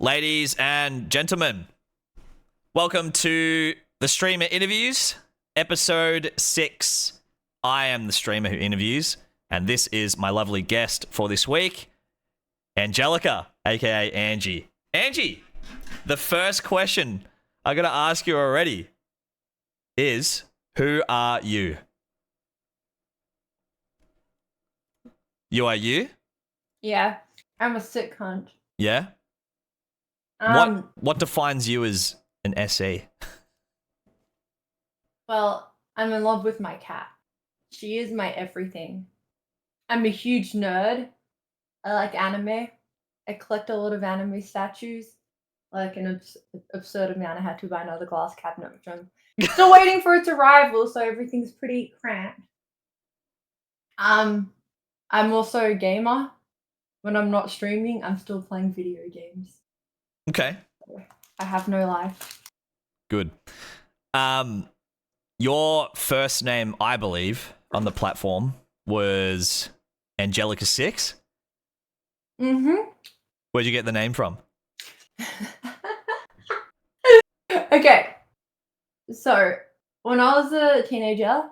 Ladies and gentlemen, welcome to the Streamer Interviews, episode 6. I am the streamer who interviews, and this is my lovely guest for this week, Angelica, aka Angie. Angie, the first question I'm going to ask you already is, who are you? You are you? Yeah, I'm a sick cunt. Yeah? What defines you as an SE? Well, I'm in love with my cat. She is my everything. I'm a huge nerd. I like anime. I collect a lot of anime statues. Like an absurd amount. I had to buy another glass cabinet, which I'm still waiting for its arrival, so everything's pretty cramped. I'm also a gamer. When I'm not streaming, I'm still playing video games. Okay. I have no life. Good. Your first name, I believe, on the platform was Angelica 6. Mm-hmm. Where'd you get the name from? Okay. So, when I was a teenager,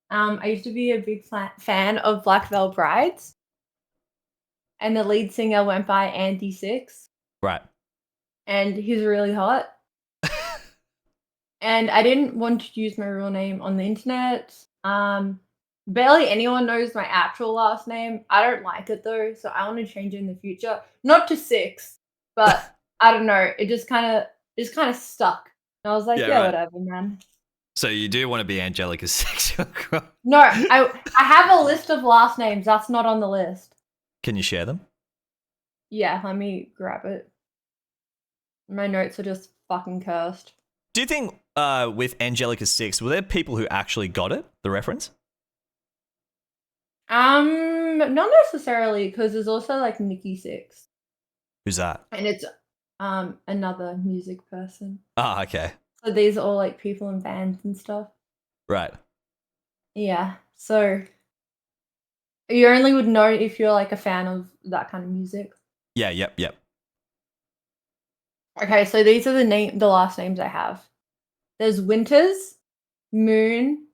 I used to be a big fan of Black Veil Brides. And the lead singer went by Andy Six. Right. And he's really hot. And I didn't want to use my real name on the internet. Barely anyone knows my actual last name. I don't like it though, so I want to change it in the future. Not to Six, but I don't know. It just kind of stuck. And I was like, yeah, right. whatever, man. So you do want to be Angelica 6? No, I have a list of last names. That's not on the list. Can you share them? Yeah, let me grab it. My notes are just fucking cursed. Do you think with Angelica 6, were there people who actually got it, the reference? Not necessarily, because there's also like Nikki Six. Who's that? And it's another music person. Ah, okay. So these are all like people in bands and stuff. Right. Yeah. So you only would know if you're like a fan of that kind of music. Yeah, yep. Okay, so these are the last names I have. There's Winters, Moon,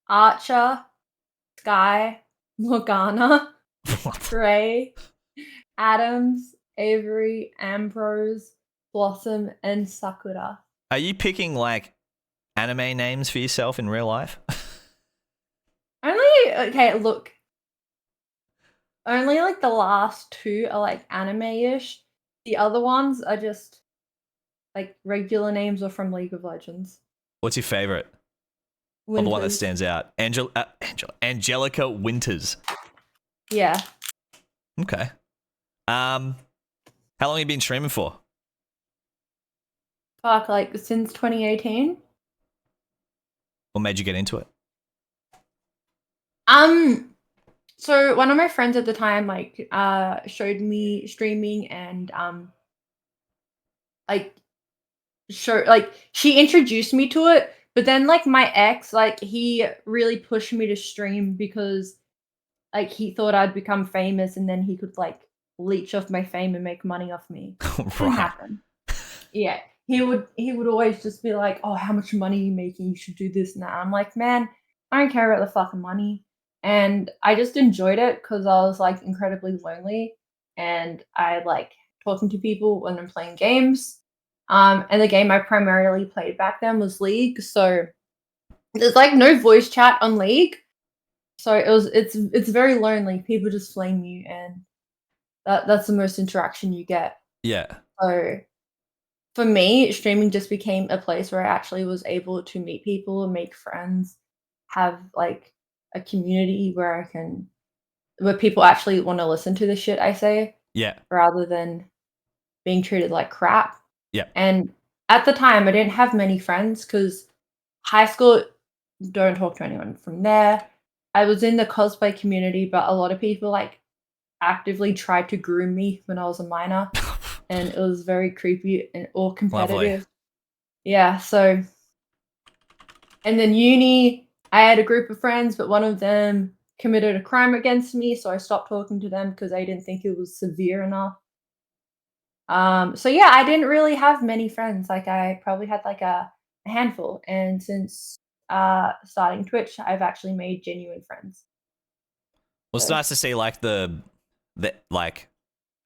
Archer, Sky, Morgana, Trey, Adams, Avery, Ambrose, Blossom, and Sakura. Are you picking like anime names for yourself in real life? Only like the last two are like anime-ish. The other ones are just like regular names or from League of Legends. What's your favorite? Or the one that stands out? Angelica Winters. Yeah. Okay. How long have you been streaming for? Fuck, like since 2018. What made you get into it? So one of my friends at the time like showed me streaming and she introduced me to it, but then like my ex, like he really pushed me to stream because like he thought I'd become famous and then he could like leech off my fame and make money off me. Didn't happen. Yeah. He would always just be like, "Oh, how much money are you making? You should do this and that." I'm like, "Man, I don't care about the fucking money." And I just enjoyed it because I was like incredibly lonely and I like talking to people when I'm playing games. And the game I primarily played back then was League, so there's like no voice chat on League. So it's very lonely. People just flame you and that's the most interaction you get. Yeah. So for me, streaming just became a place where I actually was able to meet people and make friends, have like a community where people actually want to listen to the shit I say. Yeah. Rather than being treated like crap. Yeah. And at the time, I didn't have many friends because high school, don't talk to anyone from there. I was in the cosplay community, but a lot of people like actively tried to groom me when I was a minor. And it was very creepy and all competitive. Lovely. Yeah, so and then uni, I had a group of friends, but one of them committed a crime against me, so I stopped talking to them because I didn't think it was severe enough. So yeah, I didn't really have many friends. Like I probably had like a handful. And since starting Twitch, I've actually made genuine friends. Well, it's So nice to see like the like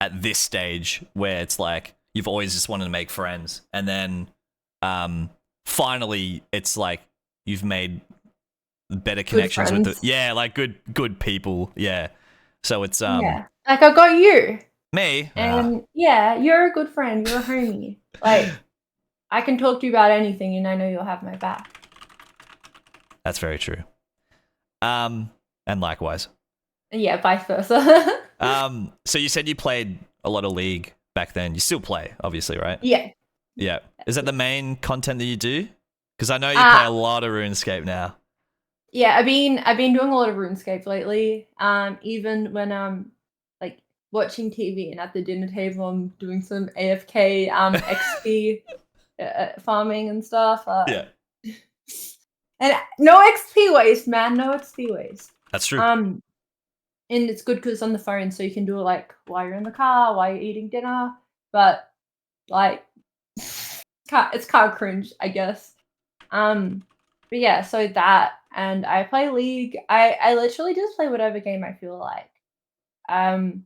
at this stage where it's like you've always just wanted to make friends, and then finally it's like you've made better good connections with the friends. like good people. Yeah. So it's Yeah. Like I got you. me. And yeah, you're a good friend. You're a homie. Like I can talk to you about anything and I know you'll have my back. That's very true. And likewise. And yeah, vice versa. So you said you played a lot of League back then. You still play, obviously, right? Yeah. Yeah. Is that the main content that you do? Because I know you play Uh a lot of RuneScape now. yeah, I've been doing a lot of RuneScape lately. Even when I'm like watching TV and at the dinner table I'm doing some AFK XP farming and stuff. Yeah, And no XP waste, man, no XP waste. that's true. Um and it's good because it's on the phone, so you can do it like while you're in the car, while you're eating dinner. But like, it's kind of cringe, I guess. But yeah, so that, and I play League. I literally just play whatever game I feel like. Um,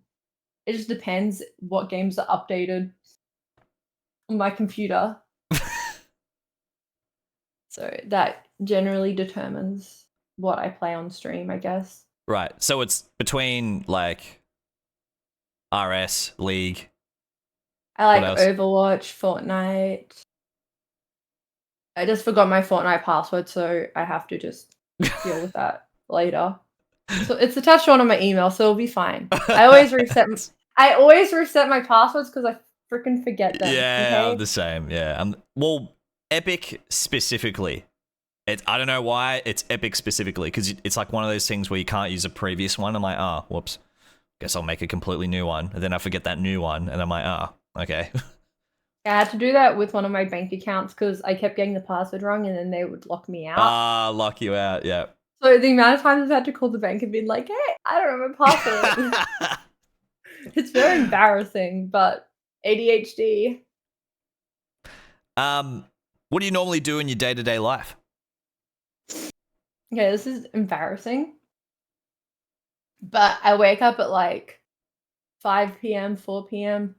it just depends what games are updated on my computer. So that generally determines what I play on stream, I guess. Right. So it's between like RS, League. I What like else? Overwatch, Fortnite. I just forgot my Fortnite password, so I have to just deal with that later. So it's attached to one of my emails, so it'll be fine. I always reset my passwords because I freaking forget them. Yeah, I'm Okay. the same. Yeah. Well, Epic specifically. I don't know why it's Epic specifically, because it's like one of those things where you can't use a previous one. I'm like, oh, whoops. Guess I'll make a completely new one. And then I forget that new one, and I'm like, oh, okay. I had to do that with one of my bank accounts because I kept getting the password wrong, and then they would lock me out. Lock you out. Yeah. So the amount of times I've had to call the bank and be like, "Hey, I don't know my password." It's very embarrassing, but ADHD. um, what do you normally do in your day-to-day life? Okay, this is embarrassing, but I wake up at like 5 p.m., 4 p.m.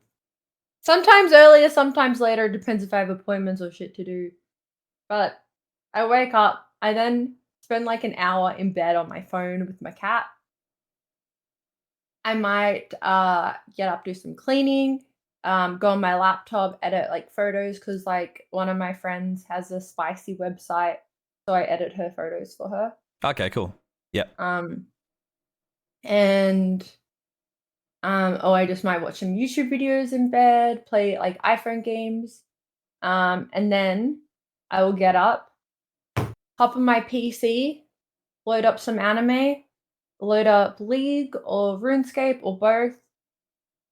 Sometimes earlier, sometimes later, depends if I have appointments or shit to do. But I wake up, I then spend like an hour in bed on my phone with my cat. I might get up, do some cleaning, go on my laptop, edit like photos because like one of my friends has a spicy website, so I edit her photos for her. Okay, cool. Yep. Um, and I just might watch some YouTube videos in bed, play like iPhone games. And then I will get up, hop on my PC, load up some anime, load up League or RuneScape or both.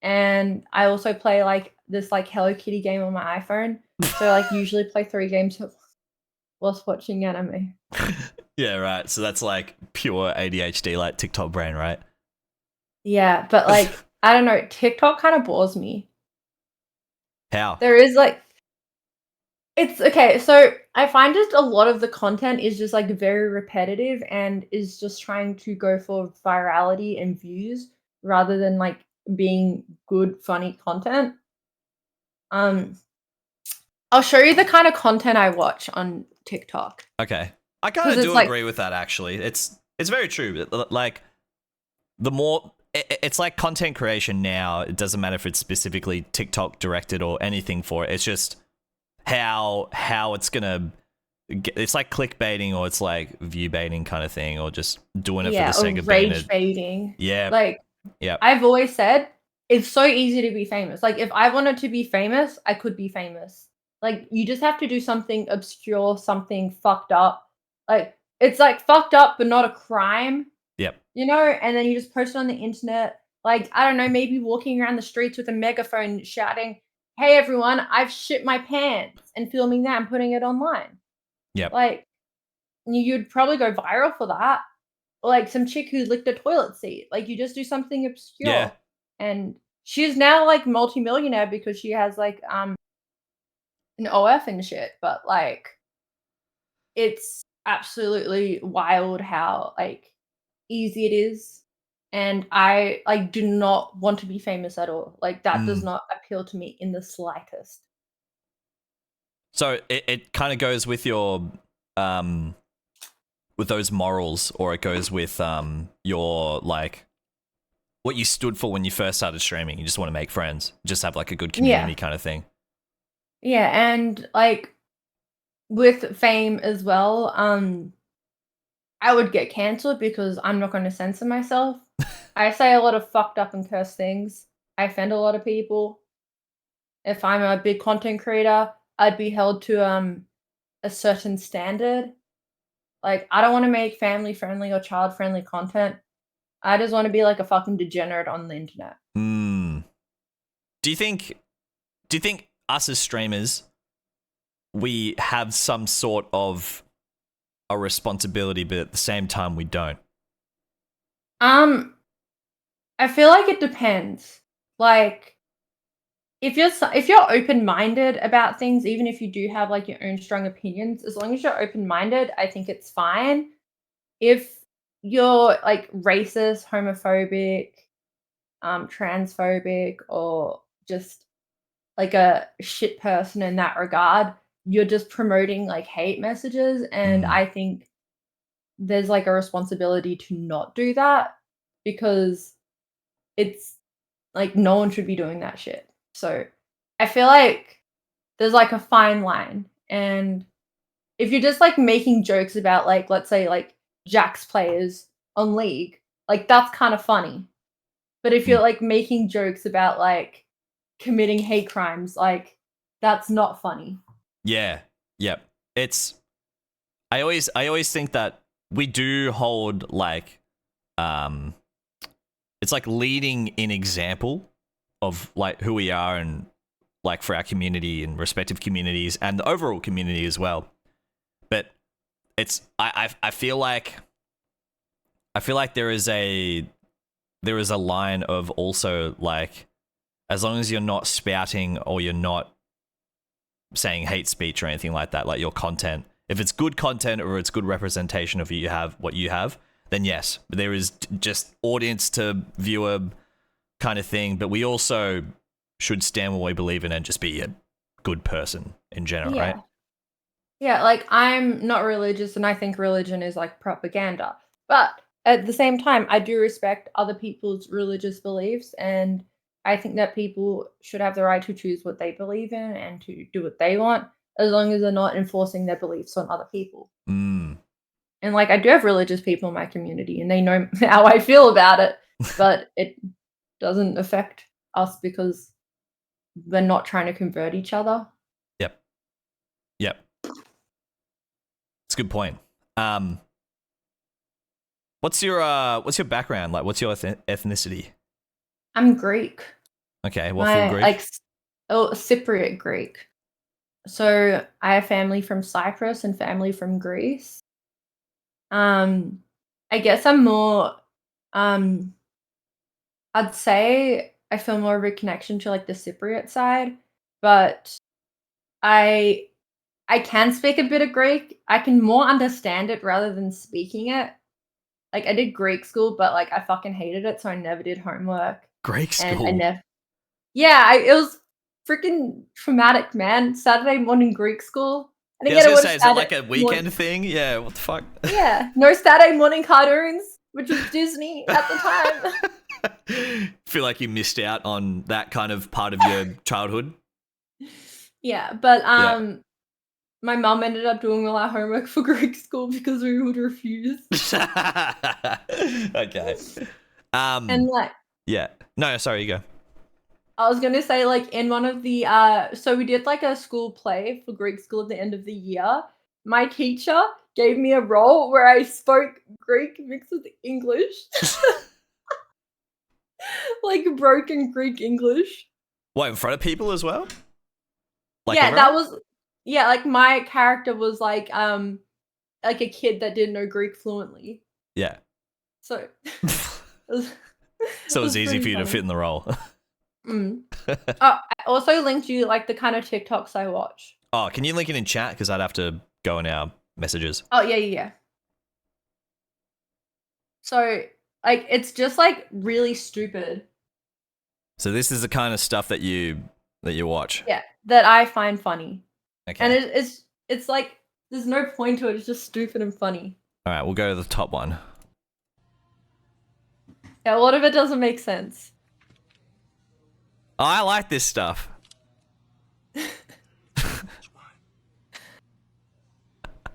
And I also play like this like Hello Kitty game on my iPhone. So like usually play 3 games whilst watching anime. Yeah, right. So that's like pure ADHD, like TikTok brain, right? Yeah, but like I don't know, TikTok kind of bores me. How? There is like it's okay, so I find just a lot of the content is just like very repetitive and is just trying to go for virality and views rather than like being good, funny content. Um, I'll show you the kind of content I watch on TikTok Okay. I kind because of it's do like, agree with that, actually. It's very true. Like, the more it's like content creation now, it doesn't matter if it's specifically TikTok directed or anything for it. It's just how it's gonna it's like clickbaiting, or it's like view baiting kind of thing, or just doing it for the yeah, or sake of being rage a baiting. yeah. Like Yeah. I've always said, it's so easy to be famous. Like if I wanted to be famous, I could be famous. Like you just have to do something obscure, something fucked up. Like it's like fucked up but not a crime, Yep. and then you just post it on the internet. Like, I don't know, maybe walking around the streets with a megaphone shouting, "Hey everyone, I've shit my pants," and filming that and putting it online. Yep. Like, you'd probably go viral for that. Or like some chick who licked a toilet seat. Like, you just do something Yeah. obscure and she's now like multimillionaire because she has like an OF and shit. But like it's absolutely wild how like easy it is. And I like do not want to be famous at all. Like that does Mm. not appeal to me in the slightest. So it kind of goes with your with those morals, or it goes with your like what you stood for when you first started streaming. You just want to make friends, just have like a good Yeah. community kind of thing. Yeah, and like with fame as well, I would get cancelled because I'm not gonna censor myself. I say a lot of fucked up and cursed things. I offend a lot of people. If I'm a big content creator, I'd be held to a certain standard. Like I don't want to make family friendly or child friendly content. I just want to be like a fucking degenerate on the internet. Mm. Do you think? Do you think us as streamers, we have some sort of a responsibility, but at the same time we don't? Um, I feel like it depends. Like if you're open-minded about things, even if you do have like your own strong opinions, as long as you're open-minded, I think it's fine. If you're like racist, homophobic, transphobic, or just like a shit person in that regard, you're just promoting like hate messages. And Mm. I think there's like a responsibility to not do that because it's like no one should be doing that shit. So I feel like there's like a fine line. And if you're just like making jokes about like, let's say like Jack's players on League, like that's kind of funny. But if Mm. you're like making jokes about like committing hate crimes, like that's not funny. Yeah. Yep. It's I always think that we do hold like it's like leading in example of like who we are, and like for our community and respective communities and the overall community as well. But it's I feel like there is a line of also like, as long as you're not spouting or you're not saying hate speech or anything like that, like your content, if it's good content or it's good representation of what you have, then yes, there is just audience to viewer kind of thing. But we also should stand what we believe in and just be a good person in general, right? Yeah. Yeah, like I'm not religious and I think religion is like propaganda. But at the same time, I do respect other people's religious beliefs and I think that people should have the right to choose what they believe in and to do what they want as long as they're not enforcing their beliefs on other people. Mm. And like I do have religious people in my community and they know how I feel about it, but it doesn't affect us because we're not trying to convert each other. Yep. Yep. It's a good point. Um, what's your background like? What's your ethnicity? I'm Greek. Okay, what full My like Greek? Cypriot Greek. So I have family from Cyprus and family from Greece. Um, I guess I'm more um I'd say I feel more of a connection to like the Cypriot side, but I I can speak a bit of Greek. I can more understand it rather than speaking it. Like I did Greek school, but like I fucking hated it, so I never did homework. Greek And I school. never Yeah, it was freaking traumatic, man. Saturday morning Greek school. I Yeah, didn't I was get to gonna watch say, is that Saturday like a morning. weekend thing? Yeah, what the fuck? Yeah, no Saturday morning cartoons, which was Disney at the time. Feel like you missed out on that kind of part of your childhood. Yeah, but Yeah. my mom ended up doing all our homework for Greek school because we would refuse. Okay. And like Yeah. No, sorry, you go. I was gonna say, like in one of the so we did like a school play for Greek school at the end of the year. My teacher gave me a role where I spoke Greek mixed with English. Like broken Greek English. What, in front of people as well? Like Yeah, that everyone? was yeah, like my character was like a kid that didn't know Greek fluently. Yeah. So it was, it So it was was easy pretty for you to fit funny. in the role. Mm. I also linked you like the kind of TikToks I watch. Oh, can you link it in chat? Because I'd have to go in our messages. Oh yeah. So like it's just like really stupid. So this is the kind of stuff that you watch. Yeah, that I find funny. Okay. And it's like there's no point to it. It's just stupid and funny. All right, we'll go to the top one. Yeah, a lot of it doesn't make sense. Oh, I like this stuff.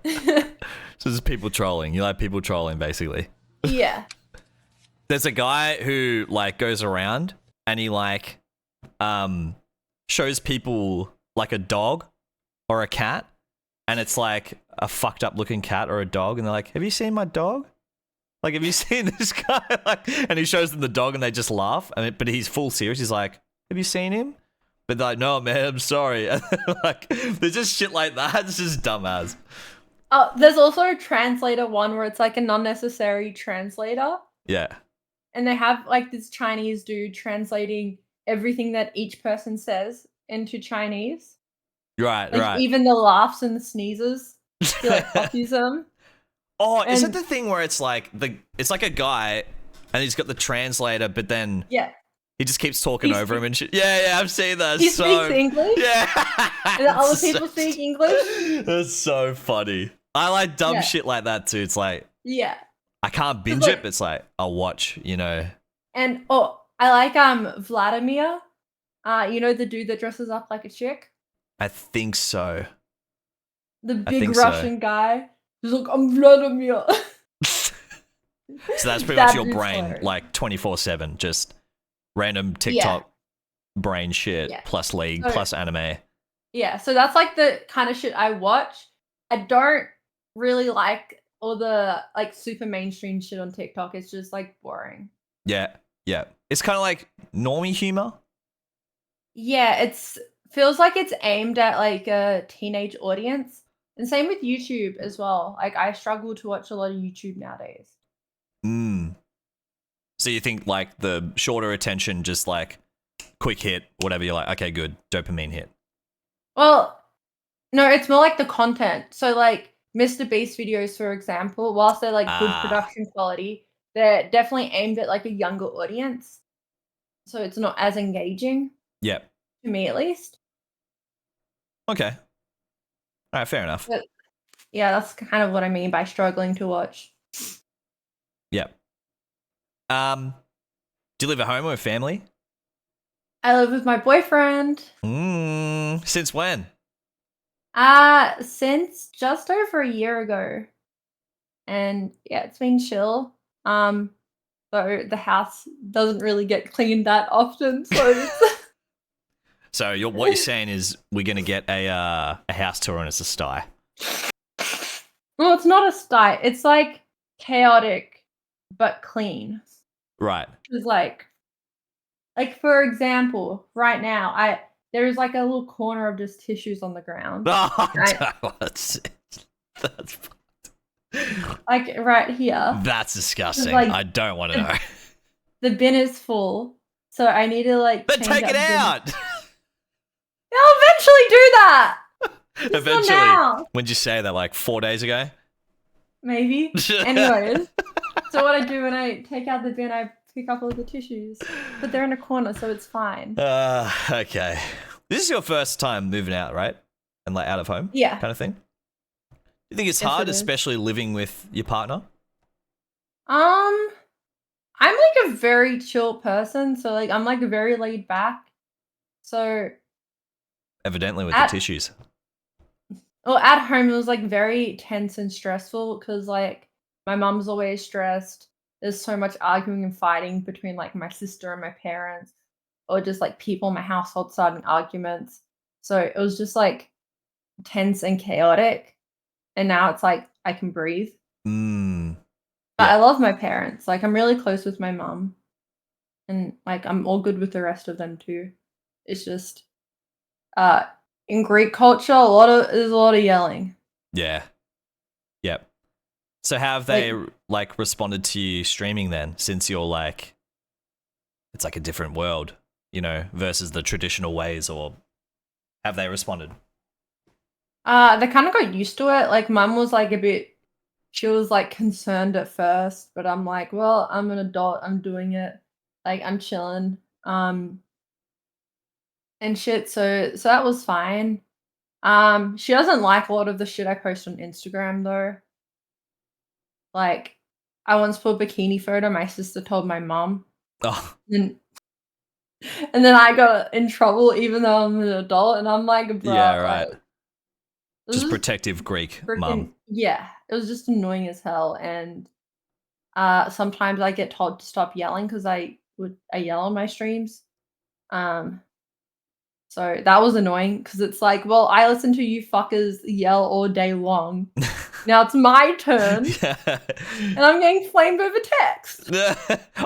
So this is people trolling. You like people trolling, basically. Yeah. There's a guy who like goes around and he like shows people like a dog or a cat, and it's like a fucked up looking cat or a dog, and they're like, "Have you seen my dog? Like, have you seen this guy?" Like, and he shows them the dog, and they just laugh. But he's full serious. He's like, "Have you seen him?" But they're like, "No, man, I'm sorry." And like, there's just shit like that. It's just dumbass. Oh, there's also a translator one where it's like an unnecessary translator. Yeah. And they have like this Chinese dude translating everything that each person says into Chinese. Right, Like right. even the laughs and the sneezes. He like copies them. Oh, is it And- the thing where it's like it's like a guy and he's got the translator, but then Yeah. he just keeps talking over him and shit. Yeah, I've seen that. He speaks English. Yeah. And the other people speak English. That's so funny. I like dumb Yeah. shit like that too. It's like Yeah. I can't binge like- it, but it's like I'll watch, you know. And I like Vladimir. You know the dude that dresses up like a chick? I think so. The I big think so. Russian guy. He's like, I'm Vladimir. So that's pretty That much your dude's brain, hilarious. like 24/7, just random TikTok brain shit Yeah. plus League So- plus anime. Yeah, so that's like the kind of shit I watch. I don't really like all the like super mainstream shit on TikTok. It's just like boring. Yeah, yeah. It's kind of like normie humor. Yeah, it's feels like it's aimed at like a teenage audience. And same with YouTube as well. Like I struggle to watch a lot of YouTube nowadays. Mm. So you think like the shorter attention, just like quick hit, whatever. You're like, okay, good, dopamine hit. Well, no, it's more like the content. So like Mr. Beast videos, for example, whilst they're like good production quality, they're definitely aimed at like a younger audience. So it's not as engaging, Yep. to me at least. Okay. All right, fair enough. But yeah, that's kind of what I mean by struggling to watch. Yep. Do you live at home or with family? I live with my boyfriend. Since when? Since just over a year ago. And yeah, it's been chill. So the house doesn't really get cleaned that often. So it's So what you're saying is we're gonna get a house tour and it's a sty. well, it's not a sty. It's like chaotic but clean. Right. It's like for example, right now, there's like a little corner of just tissues on the ground. Oh, Right. that's Like right here. that's disgusting. Like- I don't want to know. The bin is full. So I need to like But change take up it the bin. out. I'll eventually do that. Just not Eventually. now. When'd you say that? Like 4 days ago? Maybe. Anyways. So what I do when I take out the bin, I pick up all the tissues. But they're in a corner, so it's fine. Okay. This is your first time moving out, right? And like out of home? Yeah. Kind of thing? You think it's Yes, hard, it is. especially living with your partner? I'm like a very chill person, so like I'm like very laid back. So Evidently with At- the tissues. well, at home it was like very tense and stressful because like my mom's always stressed. There's so much arguing and fighting between like my sister and my parents, or just like people in my household starting arguments. So it was just like tense and chaotic. And now it's like I can breathe. But Yeah. I love my parents. Like I'm really close with my mom. And like I'm all good with the rest of them too. It's just in Greek culture there's a lot of yelling. Yeah. Yep. So how have they like responded to you streaming then, since you're like, it's like a different world? versus the traditional ways, or have they responded? They kind of got used to it. Like, mum was like she was like concerned at first, but I'm like, well, I'm an adult. I'm doing it. Like, I'm chilling. And shit. So that was fine. She doesn't like a lot of the shit I post on Instagram though. Like, I once put a bikini photo. My sister told my mom, Oh, and and then I got in trouble, even though I'm an adult. And I'm like, yeah, bruh, right. like, this Just is protective Greek freaking mum. yeah. It was just annoying as hell. And sometimes I get told to stop yelling because I yell on my streams. Um, so that was annoying because it's like, well, I listen to you fuckers yell all day long. Now it's my turn, Yeah. and I'm getting flamed over text.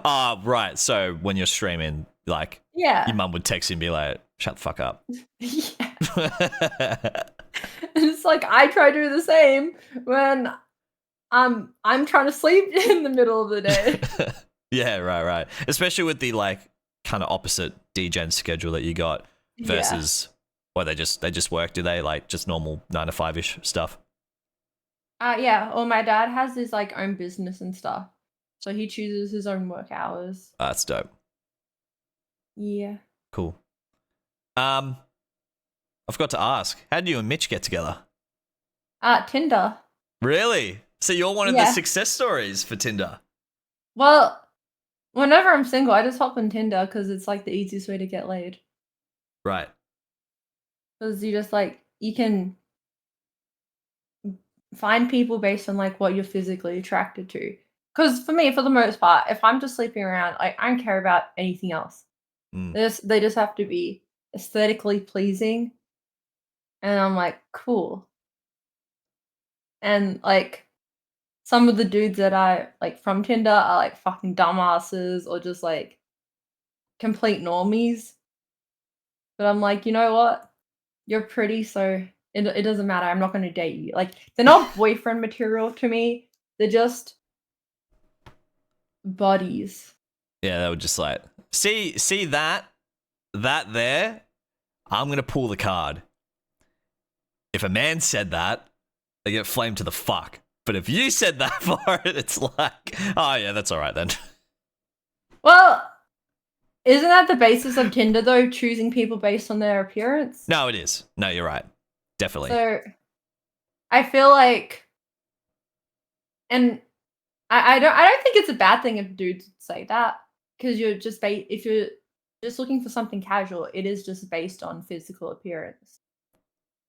Ah, right. So when you're streaming, like your Yeah. mum would text you and be like, "Shut the fuck up." Yeah. And it's like I try to do the same when I'm trying to sleep in the middle of the day. Yeah, right. Especially with the like kind of opposite degen schedule that you got Yeah. versus well, they just work. Do they like just normal 9 to 5 ish stuff? Yeah. Well, my dad has his like own business and stuff, so he chooses his own work hours. That's dope. Yeah. Cool. Um, I forgot to ask, how did you and Mitch get together? Tinder. Really? So you're one of the Yeah. success stories for Tinder. Well, whenever I'm single, I just hop on Tinder because it's like the easiest way to get laid. Right. Because you just like you can find people based on like what you're physically attracted to. Because for me, for the most part, if I'm just sleeping around, like I don't care about anything else. Mm. They just have to be aesthetically pleasing, and I'm like, cool. And like some of the dudes that I like from Tinder are like fucking dumbasses or just like complete normies. But I'm like, you know what? You're pretty, so it doesn't matter. I'm not going to date you. Like they're not boyfriend material to me. They're just buddies. Yeah, they were just like, see that there. I'm gonna pull the card. If a man said that, they get flamed to the fuck. But if you said that for it, it's like, oh yeah, that's all right then. Well, isn't that the basis of Tinder though? Choosing people based on their appearance. No, it is. No, you're right. Definitely. So I feel like, and I don't think it's a bad thing if dudes say that because you're just if you're just looking for something casual, it is just based on physical appearance.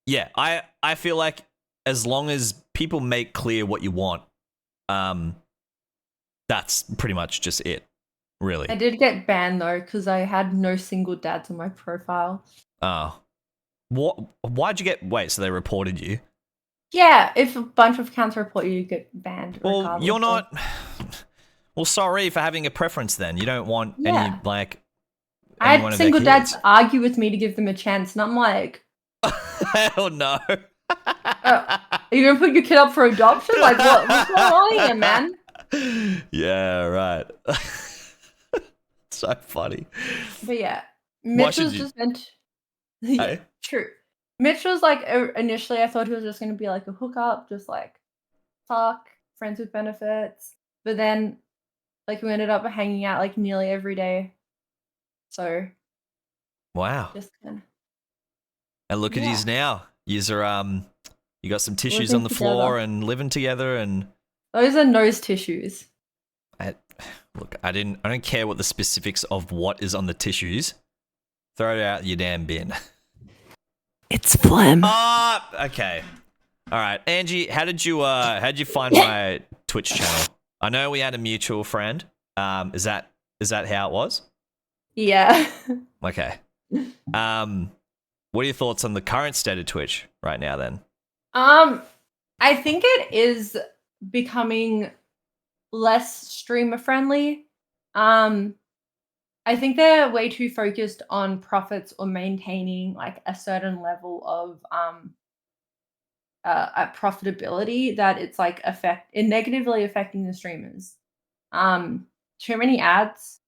Yeah, I feel like as long as people make clear what you want, um, that's pretty much just it. Really. I did get banned though because I had no single dads on my profile. Oh, what? Why'd you get? Wait, so they reported you? Yeah, if a bunch of accounts report you, you get banned Well, regardless. you're not. Well, sorry for having a preference. Then you don't want any Yeah. like I any had one of their single dads kids. argue with me to give them a chance, and I'm like, Hell no. are you gonna put your kid up for adoption? Like, what's going on here, man? Yeah, right. So funny. But yeah, Why Mitch should was you? just meant. Yeah, Hey? true. Mitch was like initially, I thought he was just gonna be like a hookup, just like talk, friends with benefits. But then, like, we ended up hanging out like nearly every day. So Wow. just kind of And look at yeah, yous now. Yous are you got some tissues on living the together. floor and living together and Those are nose tissues. I, look, I don't care what the specifics of what is on the tissues. Throw it out your damn bin. It's phlegm. Ah, okay. All right, Angie, how'd you find my Twitch channel? I know we had a mutual friend. Is that how it was? Yeah. Okay. What are your thoughts on the current state of Twitch right now then? Um, I think it is becoming less streamer friendly. Um, I think they're way too focused on profits or maintaining like a certain level of profitability that it's like negatively affecting the streamers. Too many ads.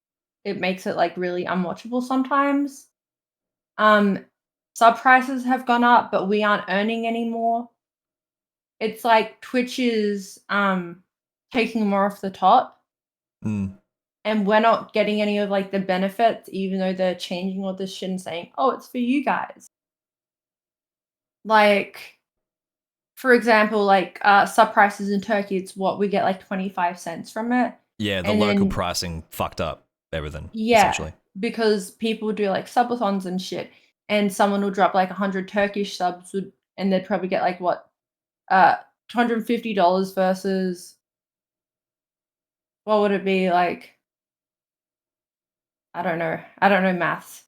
it makes it like really unwatchable sometimes. Um, Sub prices have gone up, but we aren't earning anymore. It's like Twitch is taking more off the top, Mm. and we're not getting any of like the benefits, even though they're changing all this shit and saying, "Oh, it's for you guys." Like, for example, like sub prices in Turkey, it's what we get like 25 cents from it, Yeah, the and local then pricing fucked up everything, yeah, essentially. because people do like subathons and shit, and someone will drop like 100 Turkish subs, and they'd probably get like what uh $250 versus what would it be like? I don't know maths,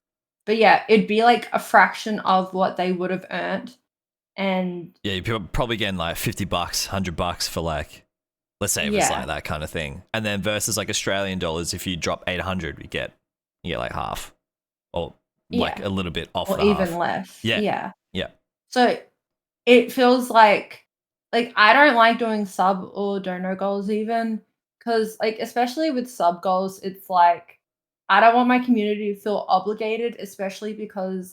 but yeah, it'd be like a fraction of what they would have earned, and Yeah, you're probably getting like $50, $100 for like, let's say it was yeah, like that kind of thing. And then versus like Australian dollars, if you drop 800, you get like half or like yeah, a little bit off or the even half. less, Yeah, yeah. yeah. So it feels like I don't like doing sub or dono goals even, because like especially with sub goals, it's like I don't want my community to feel obligated, especially because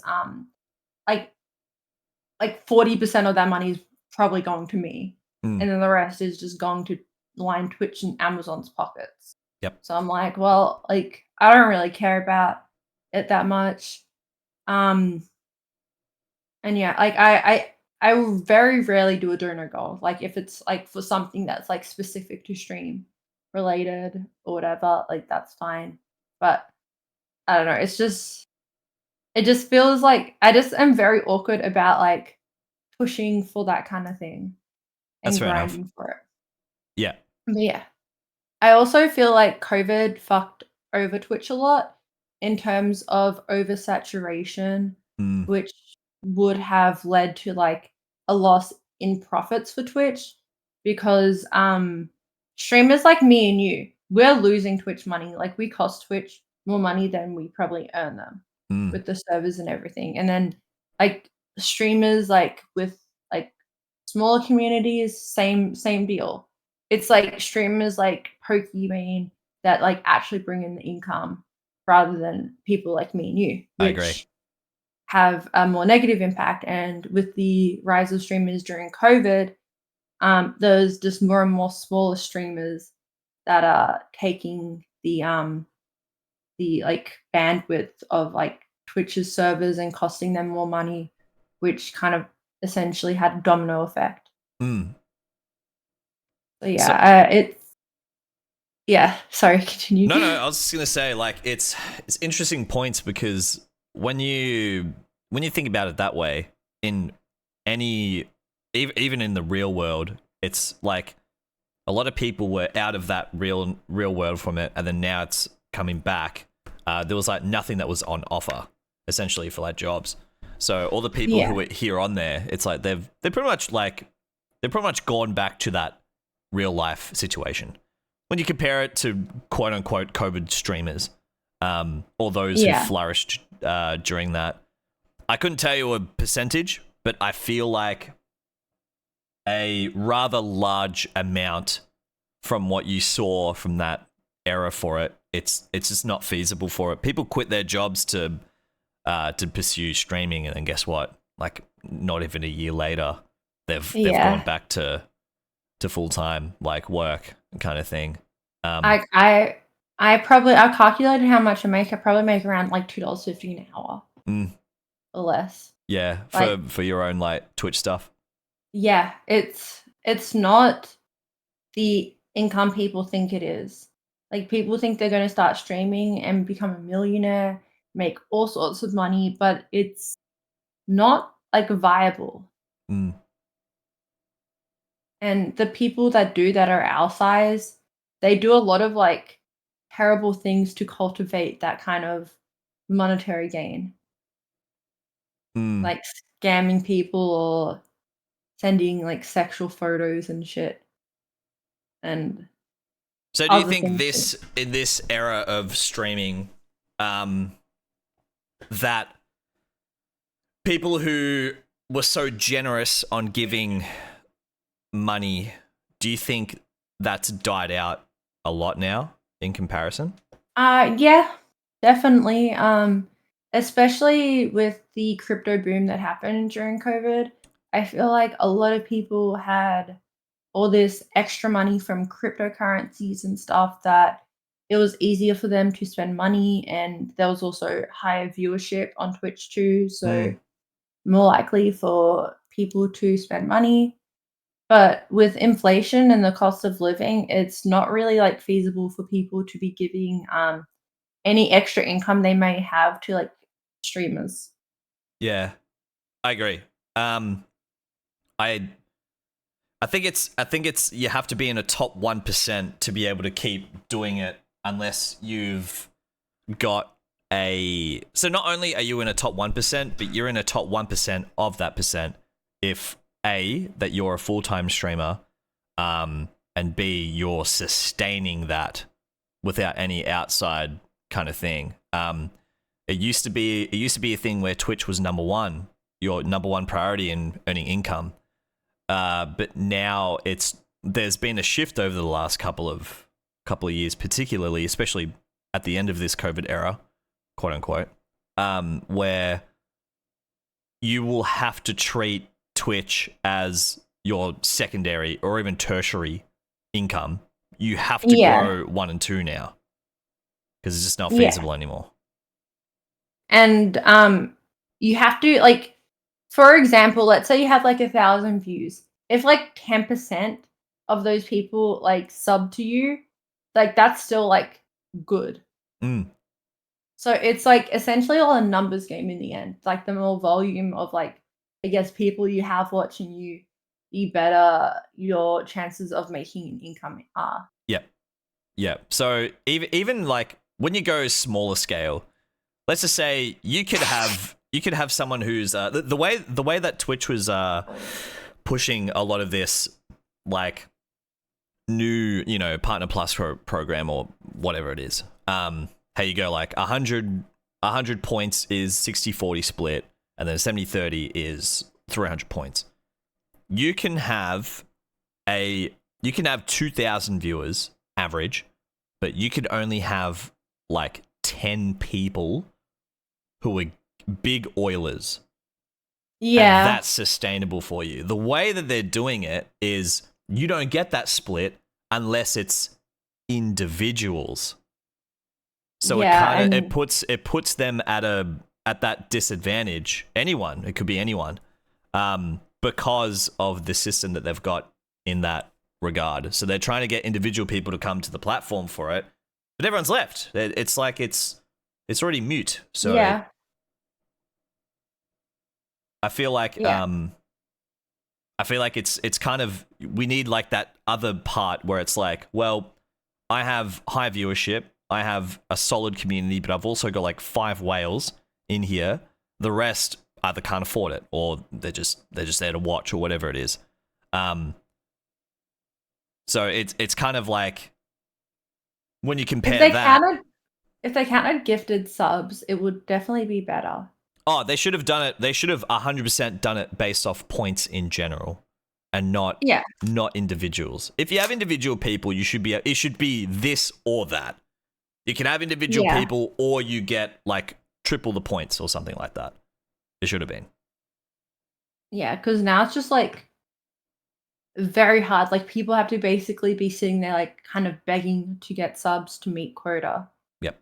like 40% of that money is probably going to me, Mm, and then the rest is just going to line Twitch and Amazon's pockets. yep. So I'm like, well, like I don't really care about it that much. Um, and yeah, like I very rarely do a donor goal. Like if it's like for something that's like specific to stream related or whatever, like that's fine. But I don't know. It just feels like I just am very awkward about like pushing for that kind of thing That's and fair enough. grinding for it. Yeah. But yeah, I also feel like COVID fucked over Twitch a lot in terms of oversaturation, Mm, which would have led to like a loss in profits for Twitch because streamers like me and you, we're losing Twitch money. Like we cost Twitch more money than we probably earn them mm, with the servers and everything. And then like streamers like with like smaller communities, same deal. It's like streamers like Pokimane that like actually bring in the income rather than people like me and you, I agree. which have a more negative impact. And with the rise of streamers during COVID, there's just more and more smaller streamers that are taking the like bandwidth of like Twitch's servers and costing them more money, which kind of essentially had a domino effect. Mm. So So yeah, it's yeah. Sorry, continue. no, I was just gonna say like it's interesting points because when you think about it that way in any even in the real world, it's like a lot of people were out of that real world from it, and then now it's coming back. There was like nothing that was on offer essentially for like jobs. So all the people who Yeah, were here on there, it's like they're pretty much gone back to that real life situation. When you compare it to quote unquote COVID streamers, or those who yeah, flourished during that, I couldn't tell you a percentage, but I feel like a rather large amount from what you saw from that era for it. It's just not feasible for it. People quit their jobs to pursue streaming, and then guess what? Like not even a year later, they've gone yeah. back to full time like work kind of thing. Um, I I I calculated how much I make. I probably make around like $2.50 an hour mm, or less. yeah, Like for your own like Twitch stuff. yeah, it's not the income people think it is. Like people think they're going to start streaming and become a millionaire, make all sorts of money, but it's not like viable. Mm, And the people that do that are our size, they do a lot of like terrible things to cultivate that kind of monetary gain, mm. like scamming people or sending like sexual photos and shit and So do you other think things too. this in this era of streaming, um, that people who were so generous on giving money, do you think that's died out a lot now in comparison? Yeah, Definitely. Especially with the crypto boom that happened during COVID, I feel like a lot of people had all this extra money from cryptocurrencies and stuff that it was easier for them to spend money, and there was also higher viewership on Twitch too, so Mm. more likely for people to spend money. But with inflation and the cost of living, it's not really like feasible for people to be giving any extra income they may have to like streamers. Yeah, I agree. I I think it's you have to be in a top 1% to be able to keep doing it unless you've got a so not only are you in a top 1%, but you're in a top 1% of that percent if A, that you're a full-time streamer, and B, you're sustaining that without any outside kind of thing. It used to be a thing where Twitch was number one, your number one priority in earning income. But now there's been a shift over the last couple of years, particularly, especially at the end of this COVID era, quote unquote, where you will have to treat Twitch as your secondary or even tertiary income. You have to Yeah. grow one and two now because it's just not Yeah. feasible anymore. And you have to like, for example, let's say you have like 1,000 views. If like 10% of those people like sub to you, like that's still like good. Mm, So it's like essentially all a numbers game in the end. Like the more volume of like I guess people you have watching you, the better your chances of making an income are. yeah, yeah. So even like when you go smaller scale, let's just say you could have someone who's the way that Twitch was pushing a lot of this like new partner plus program or whatever it is. How you go like 100 points is 60-40 split, and then 70-30 is 300 points. You can have you can have 2,000 viewers average, but you could only have like 10 people who are big oilers, and Yeah. that's sustainable for you. The way that they're doing it is you don't get that split unless it's individuals. So it Yeah, kind of and it puts them at that disadvantage. Anyone, it could be anyone, because of the system that they've got in that regard. So they're trying to get individual people to come to the platform for it, but everyone's left. It's like it's already mute. So yeah. I feel like Yeah. it's kind of we need like that other part where it's like, well, I have high viewership, I have a solid community, but I've also got like 5 whales in here. The rest either can't afford it or they're just there to watch or whatever it is. Um, so it's kind of like when you If compare they that. counted if they counted gifted subs, it would definitely be better. Oh, they should have done it. They should have 100% done it based off points in general, and Yeah. not individuals. If you have individual people, it should be this or that. You can have individual Yeah. people, or you get like triple the points or something like that. It should have been. Yeah, because now it's just like very hard. Like people have to basically be sitting there like kind of begging to get subs to meet quota. Yep.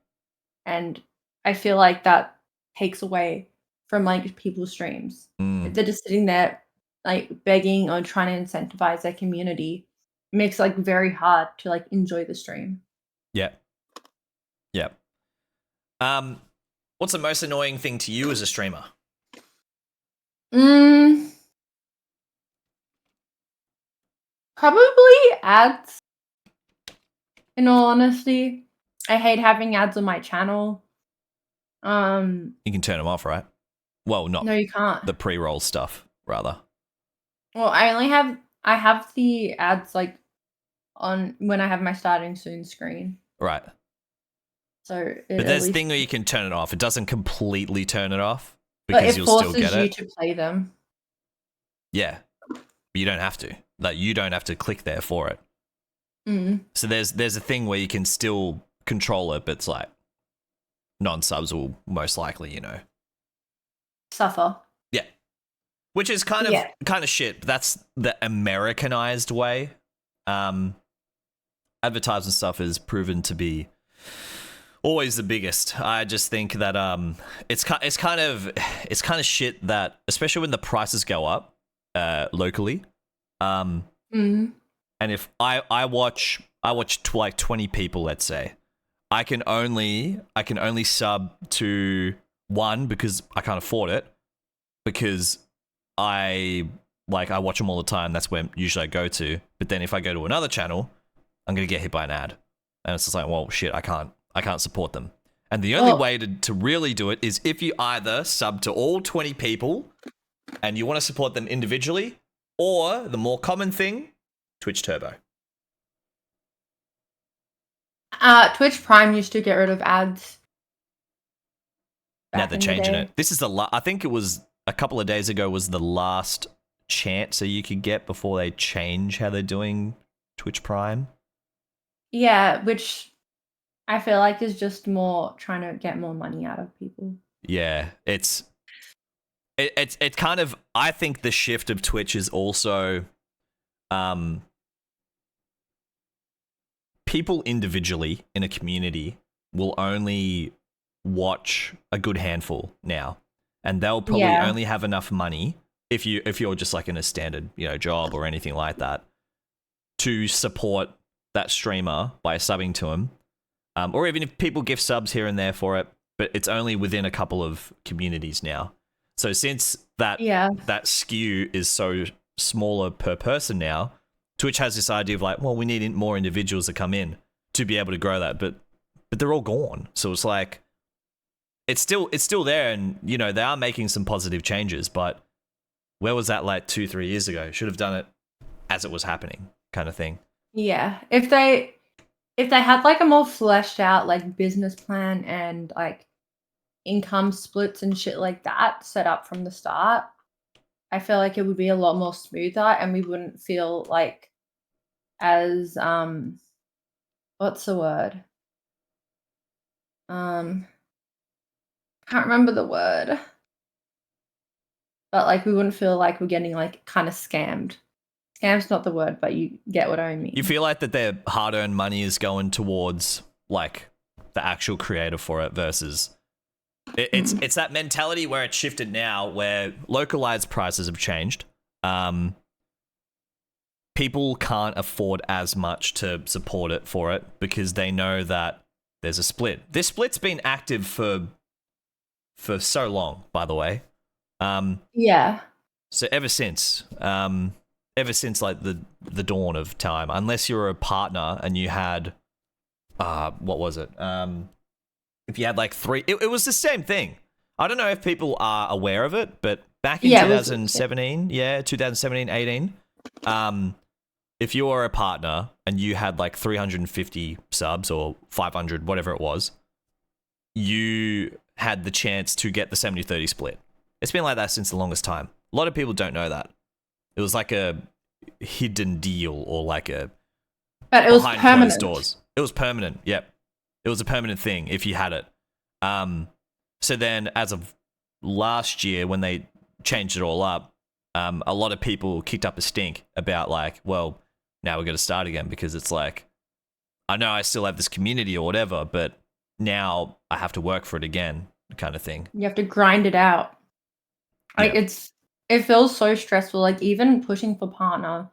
And I feel like that takes away from like people's streams. If Mm, they're just sitting there like begging or trying to incentivize their community, it makes like very hard to like enjoy the stream. yep. Yep. Um, what's the most annoying thing to you as a streamer? Mm, probably ads, in all honesty. I hate having ads on my channel. You can turn them off, right? Well, not No, you can't. the pre-roll stuff, rather. Well, I have the ads like on when I have my starting soon screen. Right. So it But at there's a least thing where you can turn it off. It doesn't completely turn it off but because it you'll still forces get you it. to play them. Yeah. But you don't have to. Like you don't have to click there for it. Mm. So there's a thing where you can still control it, but it's like non-subs will most likely, you know. Suffer. Yeah. Which is kind of shit. But that's the Americanized way. Advertising stuff is proven to be always the biggest. I just think that it's kind of shit that, especially when the prices go up locally. Mm. And if I watch like 20 people, let's say, I can only sub to one because I can't afford it, because I watch them all the time. That's where usually I go to. But then if I go to another channel, I'm gonna get hit by an ad, and it's just like, well, shit, I can't support them. And the only way to really do it is if you either sub to all 20 people and you want to support them individually, or the more common thing, Twitch Turbo. Twitch Prime used to get rid of ads. Now they're changing it. This is I think it was a couple of days ago was the last chance that you could get before they change how they're doing Twitch Prime. Yeah, which I feel like is just more trying to get more money out of people. Yeah, it's kind of, I think the shift of Twitch is also people individually in a community will only watch a good handful now, and they'll probably only have enough money if you're just like in a standard, you know, job or anything like that, to support that streamer by subbing to him, or even if people give subs here and there for it, but it's only within a couple of communities now. So since that skew is so smaller per person now, Twitch has this idea of like, well, we need more individuals to come in to be able to grow that, but they're all gone. So it's like, it's still there, and you know they are making some positive changes, but where was that like 2-3 years ago? Should have done it as it was happening, kind of thing. Yeah, if they had like a more fleshed out like business plan and like income splits and shit like that set up from the start, I feel like it would be a lot more smoother, and we wouldn't feel like as what's the word? Can't remember the word. But like we wouldn't feel like we're getting like kind of scammed. Scam's not the word, but you get what I mean. You feel like that their hard-earned money is going towards like the actual creator for it versus it's that mentality where it's shifted now, where localized prices have changed. People can't afford as much to support it for it because they know that there's a split. This split's been active for so long, by the way. Yeah. So ever since like the dawn of time, unless you're a partner and you had, what was it? If you had like 3, it was the same thing. I don't know if people are aware of it, but back in 2017, 18, if you were a partner and you had like 350 subs or 500, whatever it was, you had the chance to get the 70-30 split. It's been like that since the longest time. A lot of people don't know that. It was like a hidden deal, or like a but it was permanent. Doors. It was permanent. Yep. It was a permanent thing if you had it. So then as of last year, when they changed it all up, a lot of people kicked up a stink about like, well, now we're going to start again, because it's like, I know I still have this community or whatever, but now I have to work for it again, kind of thing. You have to grind it out. Like it feels so stressful. Like even pushing for partner,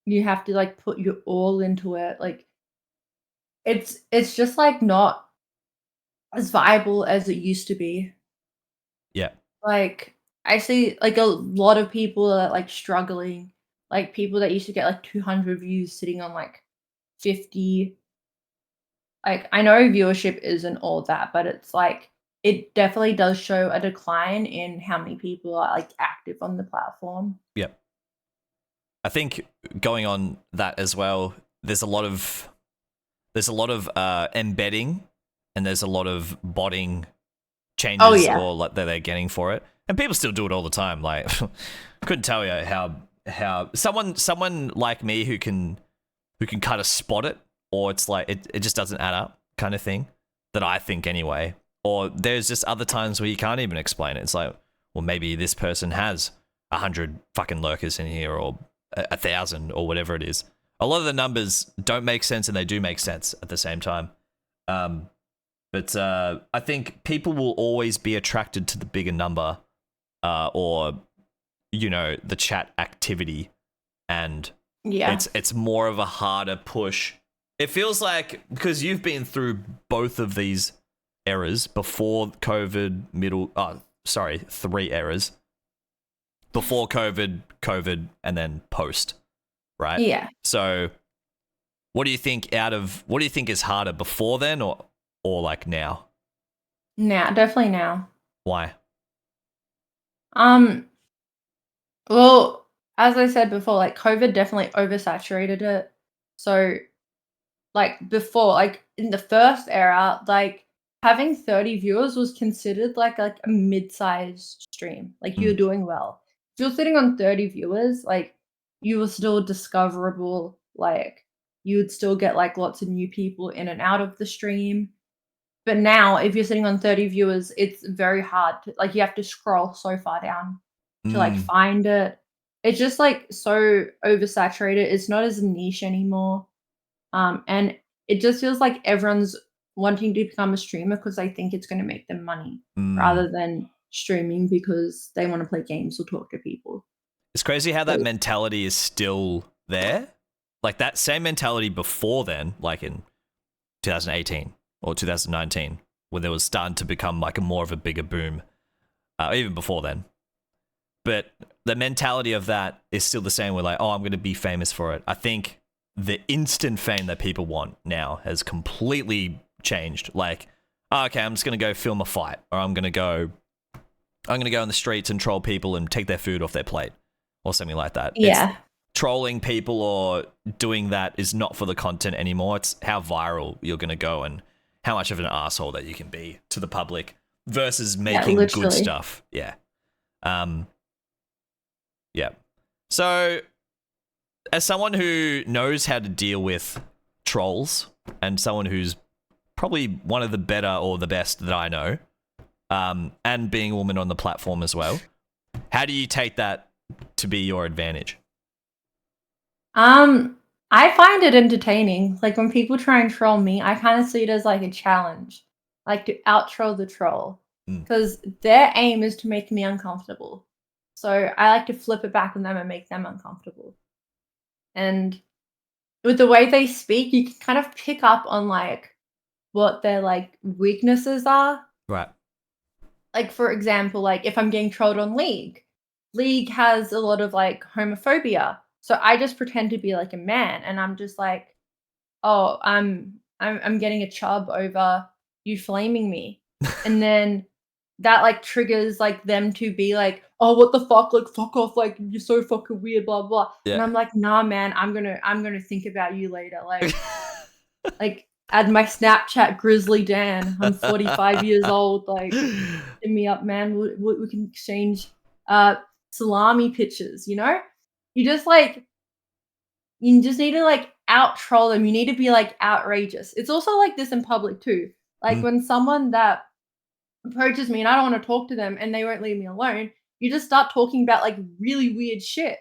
you have to like put your all into it. Like it's just like not as viable as it used to be. Yeah. Like I see like a lot of people are like struggling. Like people that used to get like 200 views sitting on like 50. Like I know viewership isn't all that, but it's like it definitely does show a decline in how many people are like active on the platform. Yep. I think going on that as well, there's a lot of embedding, and there's a lot of botting changes or like that they're getting for it, and people still do it all the time. Like, couldn't tell you how someone like me who can kind of spot it, or it's like it just doesn't add up, kind of thing. That I think anyway. Or there's just other times where you can't even explain it. It's like, well, maybe this person has 100 fucking lurkers in here, or 1,000, or whatever it is. A lot of the numbers don't make sense, and they do make sense at the same time. But I think people will always be attracted to the bigger number, or the chat activity, and Yeah. it's more of a harder push. It feels like, because you've been through both of these eras before COVID, 3 eras. Before COVID, and then post, right? Yeah. So what do you think is harder, before then or like now? Now, definitely now. Why? Well, as I said before, like COVID definitely oversaturated it. So like before, like in the first era, like having 30 viewers was considered like a mid-sized stream. Like you're Mm. doing well. If you're sitting on 30 viewers, like you were still discoverable. Like you would still get like lots of new people in and out of the stream. But now if you're sitting on 30 viewers, it's very hard to, like, you have to scroll so far down to like Mm. find it. It's just like so oversaturated. It's not as niche anymore. And it just feels like everyone's wanting to become a streamer because they think it's going to make them money Mm. rather than streaming because they want to play games or talk to people. It's crazy how So, that mentality is still there. Like that same mentality before then, like in 2018 or 2019, when there was starting to become like a more of a bigger boom, even before then. But the mentality of that is still the same. We're like, oh, I'm going to be famous for it. I think the instant fame that people want now has completely changed. Like, oh, okay, I'm just going to go film a fight, or I'm going to go in the streets and troll people and take their food off their plate, or something like that. It's yeah, trolling people or doing that is not for the content anymore. It's how viral you're going to go and how much of an asshole that you can be to the public versus yeah, making good literally. stuff. Yeah. Yeah. So, as someone who knows how to deal with trolls, and someone who's probably one of the better or the best that I know, and being a woman on the platform as well, how do you take that to be your advantage? I find it entertaining. Like when people try and troll me, I kind of see it as like a challenge, like to out troll the troll, Mm. because their aim is to make me uncomfortable. So I like to flip it back on them and make them uncomfortable. And with the way they speak, you can kind of pick up on like what their like weaknesses are. Right. Like for example, like if I'm getting trolled on League, League has a lot of like homophobia. So I just pretend to be like a man and I'm just like, "Oh, I'm getting a chub over you flaming me." And then that like triggers like them to be like, "Oh, what the fuck? Like fuck off, like you're so fucking weird, blah blah." And Yeah. I'm like, "Nah, man, I'm gonna think about you later." Like add my Snapchat Grizzly Dan. I'm 45 years old. Like hit me up, man. We can exchange salami pictures, you know? You just like you just need to like out troll them. You need to be like outrageous. It's also like this in public too. Like Mm. when someone that approaches me and I don't want to talk to them and they won't leave me alone, you just start talking about like really weird shit.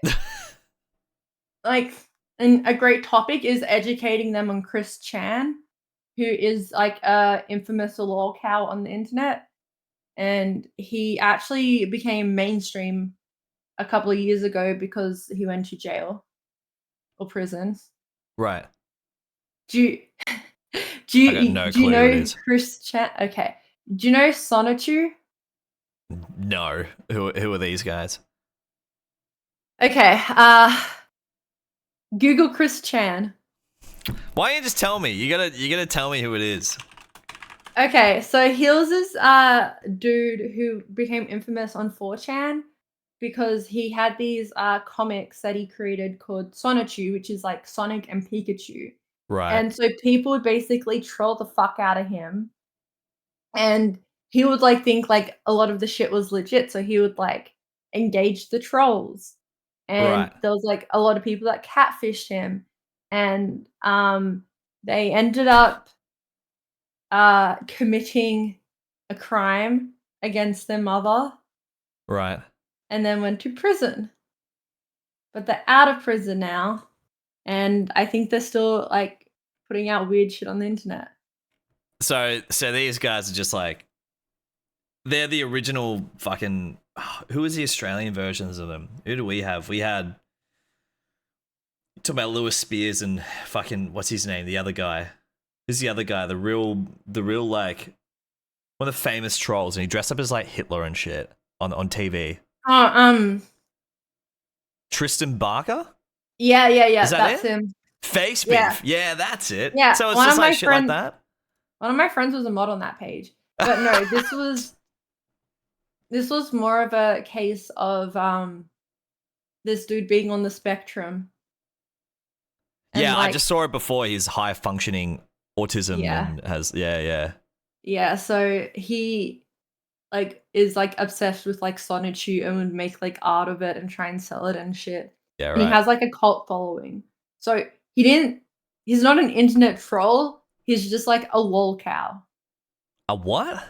Like, and a great topic is educating them on Chris Chan, who is like a infamous lol cow on the internet. And he actually became mainstream a couple of years ago because he went to jail or prison. Right. Do you I got no do you clue who it know is. Chris Chan? Okay. Do you know Sonichu? No. Who are these guys? Okay. Google Chris Chan. Why don't you just tell me? You gotta tell me who it is. Okay, so he was this dude who became infamous on 4chan because he had these comics that he created called Sonichu, which is like Sonic and Pikachu. Right. And so people would basically troll the fuck out of him. And he would like think like a lot of the shit was legit. So he would like engage the trolls. And Right. there was like a lot of people that catfished him. And they ended up committing a crime against their mother Right. and then went to prison. But they're out of prison now, and I think they're still, like, putting out weird shit on the internet. So these guys are just like, they're the original fucking. Who was the Australian versions of them? Who do we have? We had. Talking about Lewis Spears and fucking what's his name? The other guy. Who's the other guy? The real like one of the famous trolls, and he dressed up as like Hitler and shit on TV. Oh, Tristan Barker? yeah, Is that that's it? him. Face Yeah. beef. Yeah, that's it. Yeah, So it's one just of like my shit like friends that. one of my friends was a mod on that page. But no, this was more of a case of, this dude being on the spectrum and, Yeah, I like just saw it before. He's high functioning autism yeah. and has yeah. Yeah, so he, like, is, like, obsessed with, like, Sonitude and would make, like, art of it and try and sell it and shit. Yeah, And he right. has, like, a cult following. So he's not an internet troll, he's just, like, a lol cow. A what?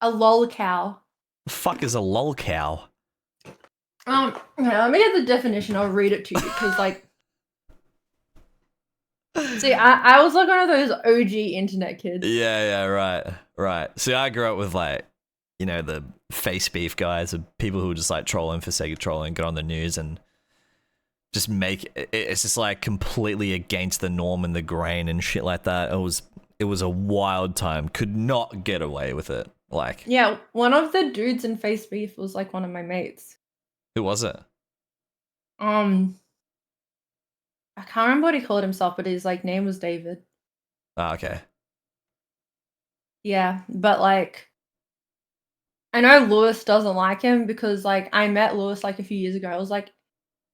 A lol cow. The fuck is a lol cow? Yeah, let me get the definition, I'll read it to you, because, like see, I was, like, one of those OG internet kids. Yeah, right. See, I grew up with like, you know, the face beef guys, the people who were just like trolling for sake of trolling, get on the news and just make it's just like completely against the norm and the grain and shit like that. It was a wild time. Could not get away with it. Like, Yeah, one of the dudes in Face Beef was, like, one of my mates. who was it? Um, I can't remember what he called himself, but his, like, name was David. Ah, okay. Yeah, but, like, I know Lewis doesn't like him because, like, I met Lewis, like, a few years ago. I was like,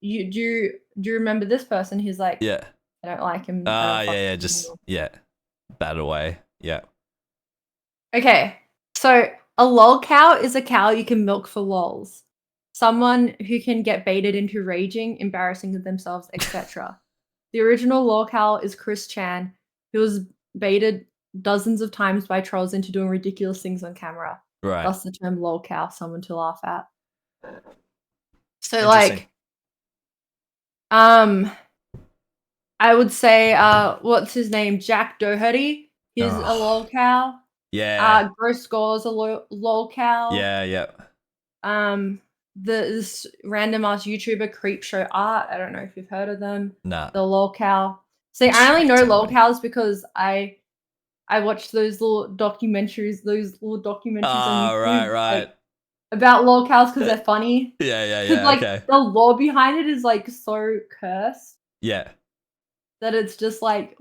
Do you remember this person?" He's like, Yeah. "I don't like him. I Ah, don't fuck yeah, with him just anymore." yeah. Bat away. Yeah. Okay, so a lol cow is a cow you can milk for lols. Someone who can get baited into raging, embarrassing themselves, etc. The original lol cow is Chris Chan, who was baited dozens of times by trolls into doing ridiculous things on camera. Right. Thus the term lol cow, someone to laugh at. So, Interesting. like, um, I would say, what's his name? Jack Doherty. He's a Oh, lol cow. yeah. Gross Gore is a lol cow. Yeah. Um, this random ass YouTuber Creepshow Art. I don't know if you've heard of them. Nah. The lol cow. See, I only Jack know lol Doherty. cows because I watched those little documentaries on Ah, YouTube, right. like, about lol cows because 'cause they're funny. Because Yeah, like, okay. the lore behind it is, like, so cursed Yeah. that it's just like,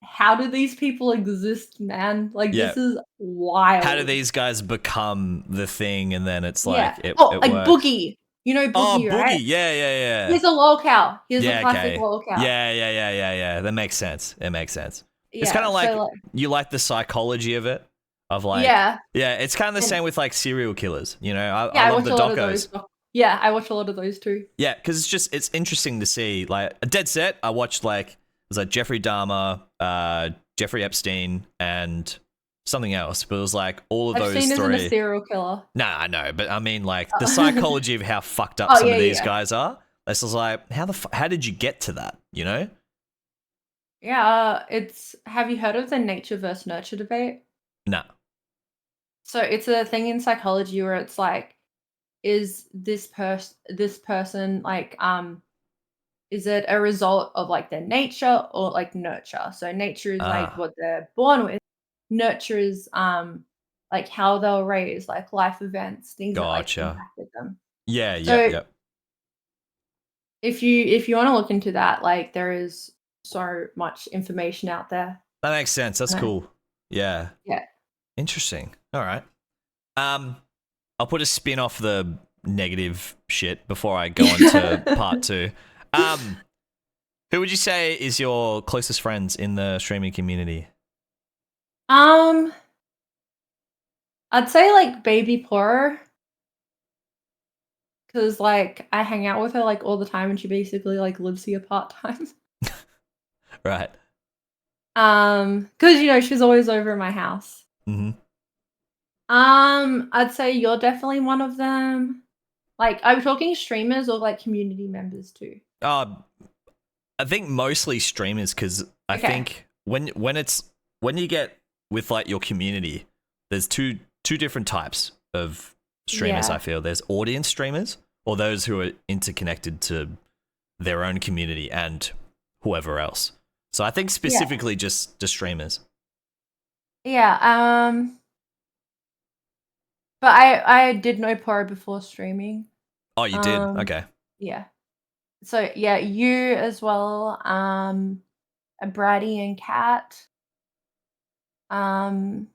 how do these people exist, man? Like, Yeah. this is How do wild. these guys become the thing and then it's Yeah. like Oh, it like works? Boogie. You know Oh, Boogie, Boogie. right? Yeah. He's a lol cow. He's a Yeah, classic okay. lol cow. Yeah. That makes sense. It makes sense. It's kind Yeah, of so, like like you like the psychology of it, of like, yeah, yeah, it's kind of the and same with like serial killers. You know, I yeah, I love watch the a lot of those. docos. Yeah, I watch a lot of those too. Yeah, because it's interesting to see like a dead set. I watched like it was like Jeffrey Dahmer, Jeffrey Epstein, and something else. But it was like all of those Epstein isn't a three. serial killer. Nah, I know, but I mean like the Oh, psychology of how fucked up oh some yeah, of these yeah. guys are. This is like how did you get to that? You know? Yeah, it's have you heard of the nature versus nurture debate? Nah. So it's a thing in psychology where it's like, is this person like is it a result of like their nature or like nurture? So nature is like Ah, what they're born with. Nurture is like how they'll raise, like life events, things that like gotcha. impacted them. Yeah, So yep. if you want to look into that, like there is so much information out there. That makes sense. That's And cool. Yeah. yeah. Interesting. All right. Um, I'll put a spin off the negative shit before I go on to part two. Um, who would you say is your closest friends in the streaming community? um, I'd say like baby poorer. Cause like, I hang out with her, like, all the time, and she basically, like, lives here part-time. Right. Cause, she's always over at my house. Mm-hmm. I'd say you're definitely one of them. Like, are we talking streamers or like community members too? Uh, I think mostly streamers because I Okay. think when you get with like your community, there's two different types of streamers. I Yeah. feel there's audience streamers or those who are interconnected to their own community and whoever else. So I think Yeah. specifically just streamers. Yeah. But I did know Poro before streaming. Oh, you did? Um, Okay. yeah. So yeah, you as well. Brady and Kat. Um,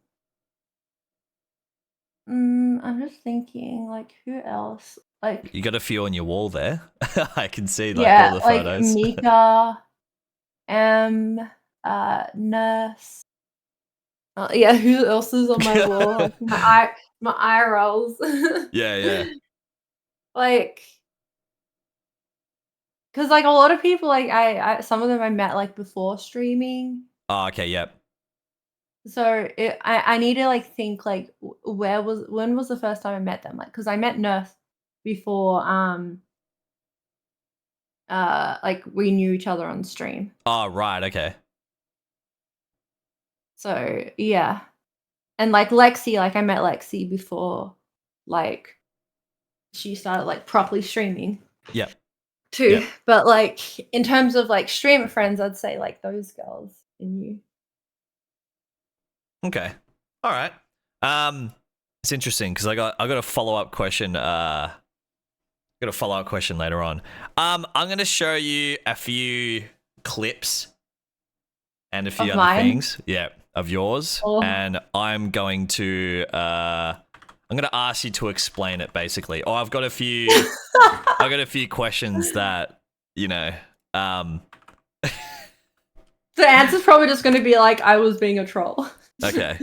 I'm just thinking like who else? Like You got a few on your wall there. I can see like all yeah, the like photos. Mika, M, Nurse. Yeah, who else is on my wall? Like my eye rolls. Yeah, yeah. Like, cause like a lot of people, like I some of them I met like before streaming. Oh, okay, yep. So I need to like think like when was the first time I met them? Like, cause I met Nurse before like we knew each other on stream. Oh, right, okay. So yeah, and like Lexi, like I met Lexi before, like she started like properly streaming Yep, too. yep. But like in terms of like streamer friends, I'd say like those girls and you. Okay. All right. It's interesting because I got a follow up question. Got a follow up question later on. I'm gonna show you a few clips and a few Of other mine. things. Yeah, of yours, Oh. and I'm going to I'm gonna ask you to explain it basically. Oh, I've got a few questions that you know. Um, The answer's probably just gonna be like I was being a troll. okay.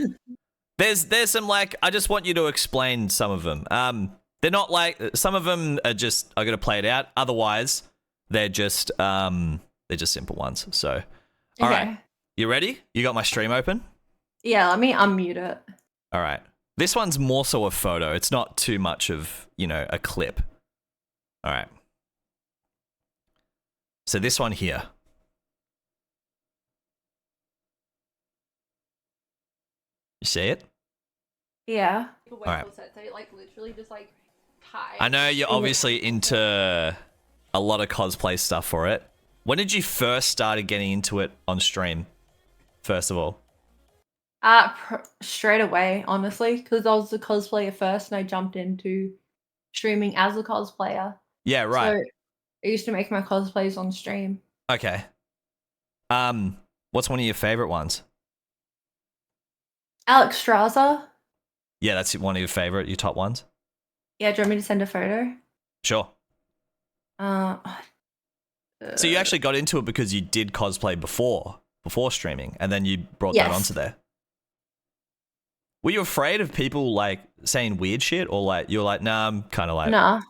There's some like I just want you to explain some of them. They're not like some of them are just I got to play it out. Otherwise, they're just simple ones. So, all right, Okay. you ready? You got my stream open? Yeah, let me unmute it. All right. This one's more so a photo. It's not too much of, a clip. All right. So this one here. You see it? Yeah. Alright. They like literally just like tie. I know you're obviously into a lot of cosplay stuff for it. When did you first started getting into it on stream? First of all. Straight away, honestly, because I was a cosplayer first, and I jumped into streaming as a cosplayer. Yeah, right. So I used to make my cosplays on stream. Okay. What's one of your favorite ones? Alex Straza. Yeah, that's one of your top ones. Yeah, do you want me to send a photo? Sure. Uh, So you actually got into it because you did cosplay before streaming, and then you brought that yes. onto there. Were you afraid of people like saying weird shit, or like you're like, nah, I'm kind of like, Nah,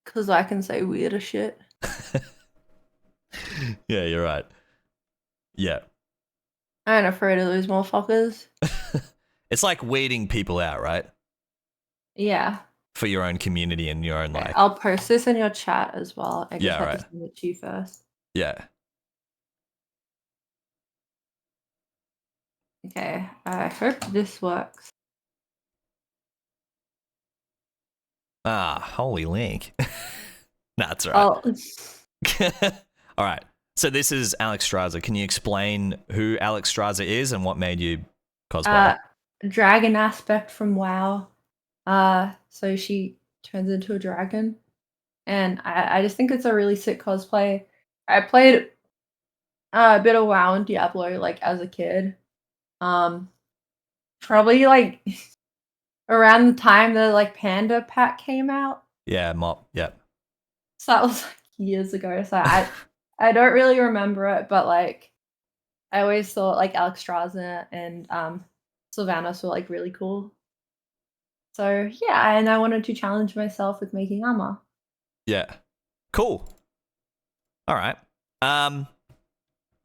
because I can say weirder shit. yeah, you're right. Yeah, I ain't afraid of those motherfuckers. it's like weeding people out, right? Yeah. For your own community and your own Okay, like, I'll post this in your chat as well. I just Yeah, had right. to send it to you first. yeah. Okay, I hope this works. Ah, holy link. Nah, that's all Oh, right. All right. So this is Alex Straza. Can you explain who Alex Straza is and what made you cosplay? dragon aspect from WoW. So she turns into a dragon, and I just think it's a really sick cosplay. I played a bit of WoW and Diablo like as a kid. Probably like around the time the like Panda pack came out. Yeah, Mop. Yep. So that was like years ago. So I don't really remember it, but like I always thought like Alex Straza and Sylvanas were like really cool. So yeah, and I wanted to challenge myself with making armor. Yeah. Cool. All right. I'm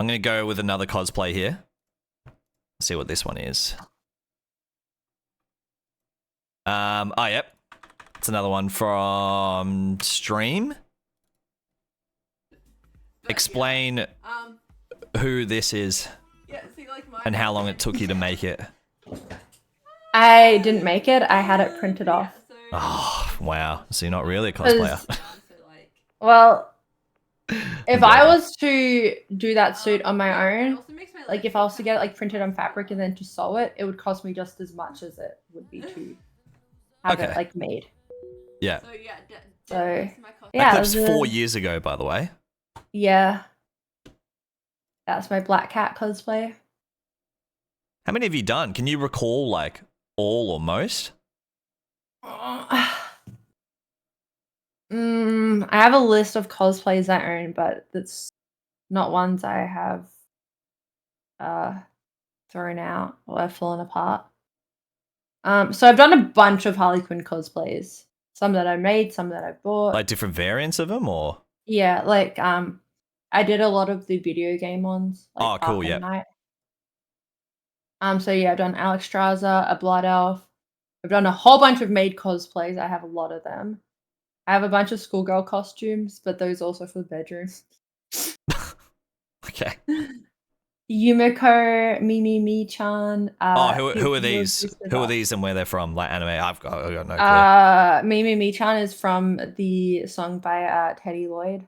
gonna go with another cosplay here. See what this one is. Oh, yep. It's another one from Stream. Explain who this is and how long it took you to make it. I didn't make it. I had it printed off. Oh, wow. So you're not really a cosplayer. Well, if I joking. was to do that suit on my own, like if I was to get it like printed on fabric and then to sew it, it would cost me just as much as it would be to have Okay. it like made. Yeah. So That yeah, clip's 4 years ago, by the way. yeah, that's my Black Cat cosplay. How many have you done? Can you recall like all or most? I have a list of cosplays I own, but that's not ones I have thrown out or have fallen apart. So I've done a bunch of Harley Quinn cosplays. Some that I made, some that I bought. Like different variants of them, or? Yeah, like I did a lot of the video game ones, like Oh, cool. Arkham Yeah. Knight. So yeah, I've done Alex Straza, a Blood Elf. I've done a whole bunch of maid cosplays. I have a lot of them. I have a bunch of schoolgirl costumes, but those also for the bedroom. Okay. Yumiko, Mimi-chan. Who are these? Who are these and where they're from? Like anime? I've got no clue. Mimi-chan is from the song by Teddy Lloyd.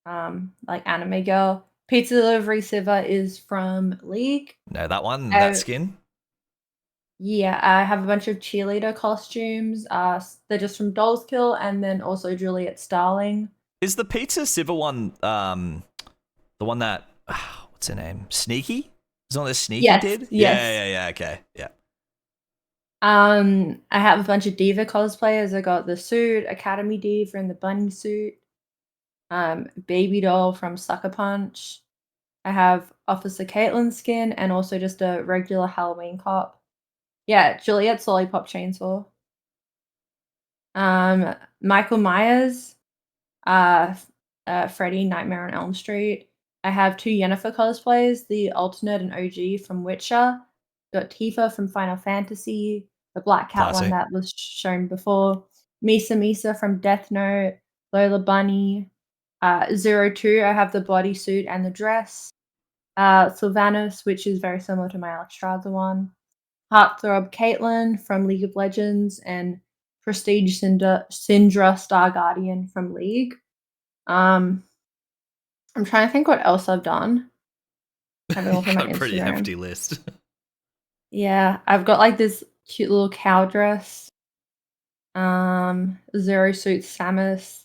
Like Anime Girl. Pizza Delivery Siva is from League. No, that one, that skin. Yeah, I have a bunch of cheerleader costumes. They're just from Dolls Kill, and then also Juliet Starling. Is the Pizza Siva one the one that what's her name? Sneaky? Is the one that Sneaky did? Yes. Yeah, okay. Yeah. I have a bunch of Diva cosplayers. I got the suit, Academy Diva in the bunny suit. Baby doll from Sucker Punch. I have Officer Caitlin skin and also just a regular Halloween cop. Yeah, Juliet's Lollipop Chainsaw. Michael Myers, Freddy, Nightmare on Elm Street. I have 2 Yennefer cosplays, the alternate and OG from Witcher. Got Tifa from Final Fantasy, the Black Cat Classic. one that was shown before. Misa from Death Note, Lola Bunny. 02, I have the bodysuit and the dress. Sylvanas, which is very similar to my Alex Straza one. Heartthrob Caitlyn from League of Legends, and Prestige Syndra Star Guardian from League. I'm trying to think what else I've done. Having a look at my Got a pretty Instagram. hefty list. Yeah, I've got like this cute little cow dress. Zero Suit Samus.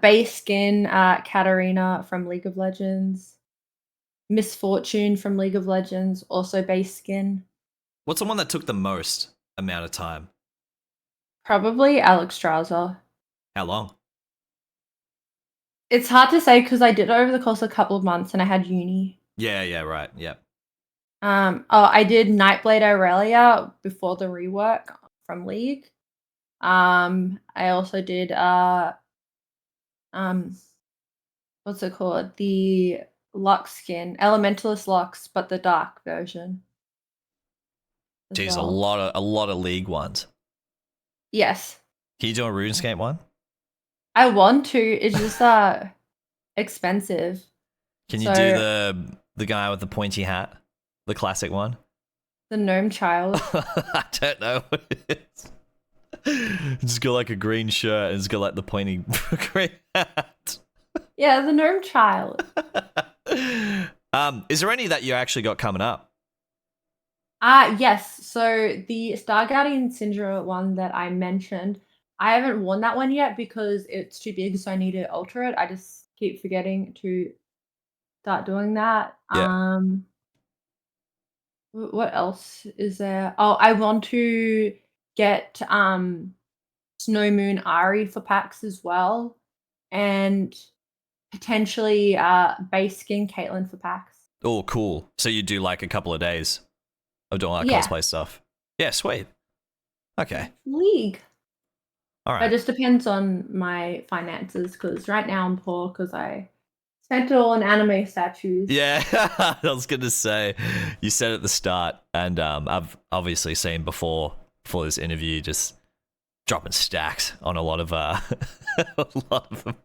Base skin, Katarina from League of Legends. Misfortune from League of Legends, also base skin. What's the one that took the most amount of time? Probably Alex Straza. How long? It's hard to say because I did it over the course of a couple of months and I had uni. Yeah, right. Yeah. I did Nightblade Aurelia before the rework from League. I also did what's it called? The Lux skin, Elementalist Lux, but the dark version. Geez, well. a lot of League ones. Yes. Can you do a RuneScape one? I want to. It's just expensive. Can you do the guy with the pointy hat? The classic one? The gnome child. I don't know what it is. It's got like a green shirt and it's got like the pointy green hat. Yeah, the gnome child. Is there any that you actually got coming up? Yes. So the Star Guardian Syndra one that I mentioned, I haven't worn that one yet because it's too big, so I need to alter it. I just keep forgetting to start doing that. Yeah. What else is there? Oh, I want to get Snow Moon Ari for packs as well, and potentially base skin Caitlyn for packs. Oh, cool. So you do like a couple of days of doing like Yeah. cosplay stuff. Yeah, sweet. Okay. League. All right. It just depends on my finances because right now I'm poor because I spent it all on anime statues. Yeah, I was going to say, you said at the start, and I've obviously seen before for this interview, just dropping stacks on a lot of a lot of them.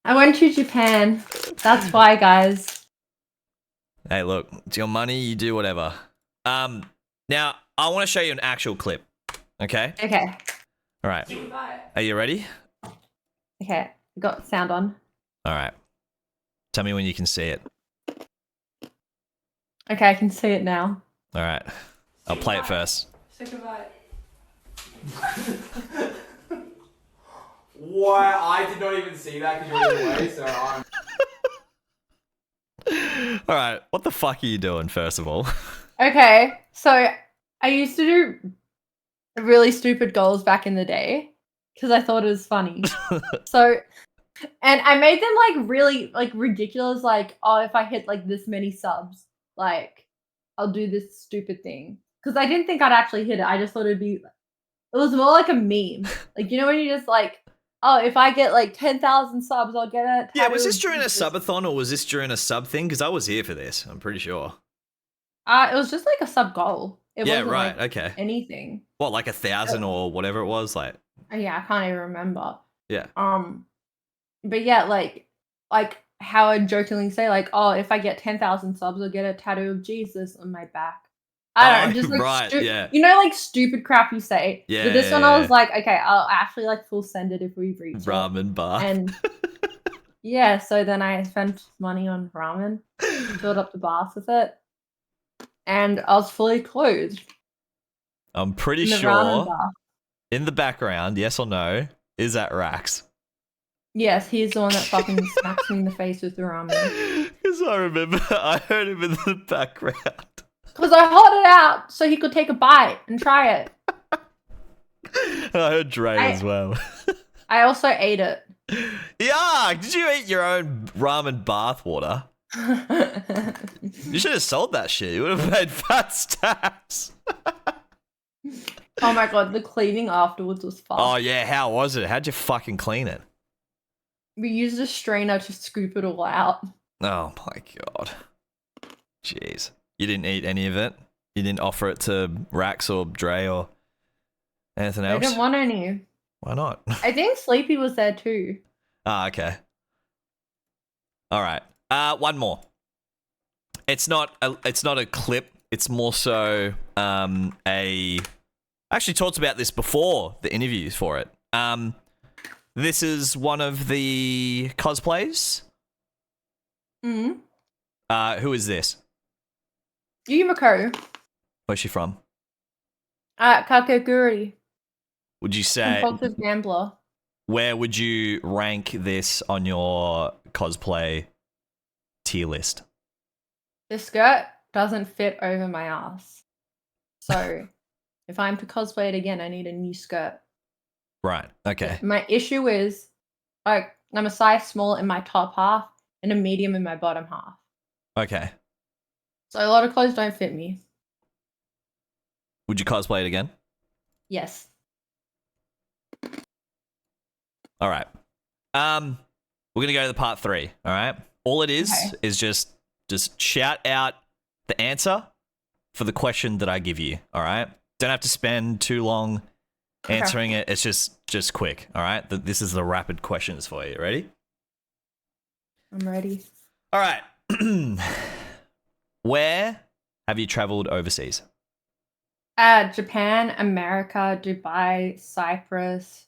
I went to Japan. That's why, guys. Hey, look, it's your money. You do whatever. Now I want to show you an actual clip. Okay. Okay. All right. Are you ready? Okay. Got sound on. All right. Tell me when you can see it. Okay, I can see it now. All right. I'll play it first. Say goodbye. What? I did not even see that because you're in the way, so I'm... All right. What the fuck are you doing, first of all? Okay, so I used to do really stupid goals back in the day because I thought it was funny. So, and I made them like really like ridiculous. Like, oh, if I hit like this many subs, like I'll do this stupid thing. Because I didn't think I'd actually hit it. I just thought it'd be. It was more like a meme. Like, you know when you just like, oh, if I get like 10,000 subs, I'll get a. Yeah, was this tattoo during of a Jesus. subathon or was this during a sub thing? Because I was here for this. I'm pretty sure. It was just like a sub goal. It Yeah, wasn't right. like Okay. anything. What, like 1,000 or whatever it was? Like, Yeah, I can't even remember. yeah. But yeah, like how I jokingly say, like, oh, if I get 10,000 subs, I'll get a tattoo of Jesus on my back. I don't know, just like right, yeah. you know, like stupid crap you say. Yeah, But this one, yeah, I yeah. was like, okay, I'll actually like full send it if we reach it. Ramen bar. And yeah, so then I spent money on ramen, filled up the bath with it, and I was fully clothed I'm pretty in the ramen sure bath. in the background, yes or no, is that Rax? Yes, he's the one that fucking smacks me in the face with the ramen. Because I remember I heard him in the background. Because I held it out so he could take a bite and try it. And I heard Dre as well. I also ate it. Yeah, did you eat your own ramen bath water? You should have sold that shit. You would have made fat stacks. Oh my god, the cleaning afterwards was fun. Oh yeah, how was it? How'd you fucking clean it? We used a strainer to scoop it all out. Oh my god. Jeez. You didn't eat any of it? You didn't offer it to Rax or Dre or anything I else? didn't want any. Why not? I think Sleepy was there too. Ah, okay. All right. One more. It's not a clip. It's more so I actually talked about this before the interviews for it. This is one of the cosplays. Mm-hmm. Who is this? Yumiko. Where's she from? Kakeguri. Would you say Compulsive gambler. where would you rank this on your cosplay tier list? The skirt doesn't fit over my ass. So if I'm to cosplay it again, I need a new skirt. Right. Okay. My issue is like I'm a size small in my top half and a medium in my bottom half. Okay. So a lot of clothes don't fit me. Would you cosplay it again? Yes. All right. We're gonna go to the part 3. All right. All it is Okay. is just shout out the answer for the question that I give you. All right. Don't have to spend too long answering it. It's just quick. All right. This is the rapid questions for you. Ready? I'm ready. All right. Where have you traveled overseas? Japan, America, Dubai, Cyprus,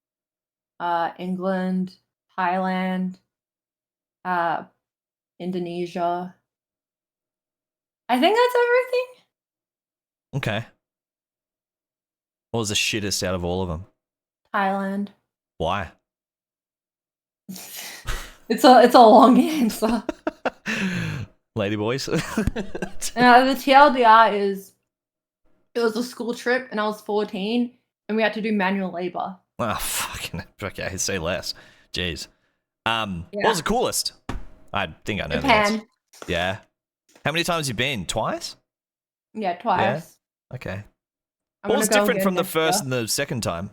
England, Thailand, Indonesia. I think that's everything. Okay. What was the shittest out of all of them? Thailand. Why? It's a long answer. Lady boys. The TLDR is it was a school trip and I was 14 and we had to do manual labor. Oh, fucking. Okay, say less. Jeez. What Yeah. was the coolest? I think I know the answer. Japan. Yeah. How many times you been? Twice? Yeah, twice. Okay. I'm What was gonna go different again from the next first year. and the second time?